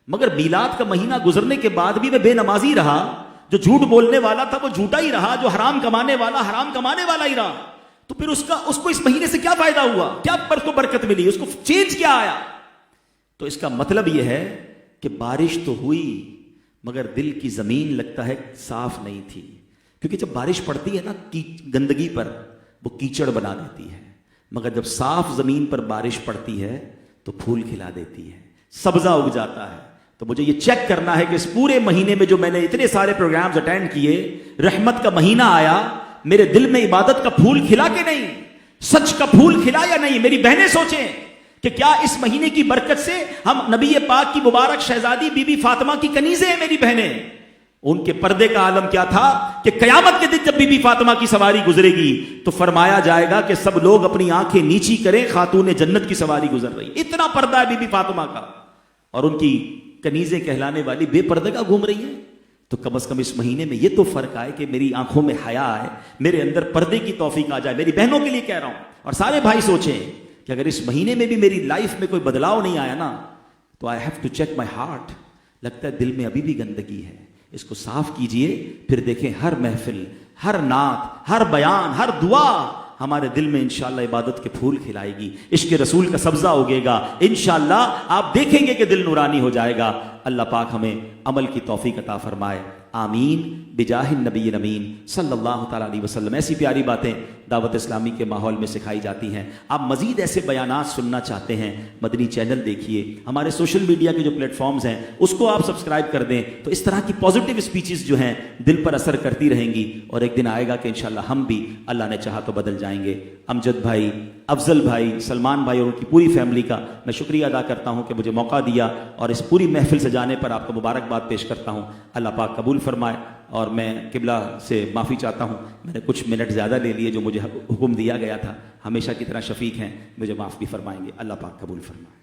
مگر میلاد کا مہینہ گزرنے کے بعد بھی میں بے نمازی رہا، جو جھوٹ بولنے والا تھا وہ جھوٹا ہی رہا، جو حرام کمانے والا حرام کمانے والا ہی رہا۔ تو پھر اس کو اس مہینے سے کیا فائدہ ہوا؟ کیا کو برکت ملی؟ اس کو چینج کیا آیا؟ تو اس کا مطلب یہ ہے کہ بارش تو ہوئی مگر دل کی زمین لگتا ہے صاف نہیں تھی، کیونکہ جب بارش پڑتی ہے نا گندگی پر وہ کیچڑ بنا دیتی ہے، مگر جب صاف زمین پر بارش پڑتی ہے تو پھول کھلا دیتی ہے، سبزہ اگ جاتا ہے۔ تو مجھے یہ چیک کرنا ہے کہ اس پورے مہینے میں جو میں نے اتنے سارے پروگرامز اٹینڈ کیے، رحمت کا مہینہ آیا، میرے دل میں عبادت کا پھول کھلا کہ نہیں؟ سچ کا پھول کھلا یا نہیں؟ میری بہنیں سوچیں کہ کیا اس مہینے کی برکت سے ہم نبی پاک کی مبارک شہزادی بی بی فاطمہ کی کنیزیں ہیں میری بہنیں، ان کے پردے کا عالم کیا تھا کہ قیامت کے دن جب بی بی فاطمہ کی سواری گزرے گی تو فرمایا جائے گا کہ سب لوگ اپنی آنکھیں نیچی کریں، خاتون جنت کی سواری گزر رہی۔ اتنا پردہ ہے بی بی فاطمہ کا، اور ان کی کنیزیں کہلانے والی بے پردے کا گھوم رہی ہیں۔ تو کم از کم اس مہینے میں یہ تو فرق آئے کہ میری آنکھوں میں حیا آئے، میرے اندر پردے کی توفیق آ جائے۔ میری بہنوں کے لیے کہہ رہا ہوں، اور سارے بھائی سوچیں کہ اگر اس مہینے میں بھی میری لائف میں کوئی بدلاؤ نہیں آیا نا تو I have to check my heart, لگتا ہے دل میں ابھی بھی گندگی ہے۔ اس کو صاف کیجئے، پھر دیکھیں ہر محفل، ہر نعت، ہر بیان، ہر دعا ہمارے دل میں انشاءاللہ عبادت کے پھول کھلائے گی، عشق رسول کا سبزہ اگے گا، انشاءاللہ آپ دیکھیں گے کہ دل نورانی ہو جائے گا۔ اللہ پاک ہمیں عمل کی توفیق عطا فرمائے، آمین بجاہ النبی الامین صلی اللہ تعالیٰ علیہ وسلم۔ ایسی پیاری باتیں دعوت اسلامی کے ماحول میں سکھائی جاتی ہیں۔ آپ مزید ایسے بیانات سننا چاہتے ہیں، مدنی چینل دیکھیے، ہمارے سوشل میڈیا کے جو پلیٹ فارمز ہیں اس کو آپ سبسکرائب کر دیں، تو اس طرح کی پازیٹیو اسپیچز جو ہیں دل پر اثر کرتی رہیں گی، اور ایک دن آئے گا کہ انشاءاللہ ہم بھی اللہ نے چاہا تو بدل جائیں گے۔ امجد بھائی، افضل بھائی، سلمان بھائی اور ان کی پوری فیملی کا میں شکریہ ادا کرتا ہوں کہ مجھے موقع دیا، اور اس پوری محفل سے جانے پر آپ کو مبارکباد پیش کرتا ہوں۔ اللہ پاک قبول فرمائے، اور میں قبلہ سے معافی چاہتا ہوں، میں نے کچھ منٹ زیادہ لے لیے جو مجھے حکم دیا گیا تھا۔ ہمیشہ کی طرح شفیق ہیں، مجھے معاف بھی فرمائیں گے۔ اللہ پاک قبول فرمائے۔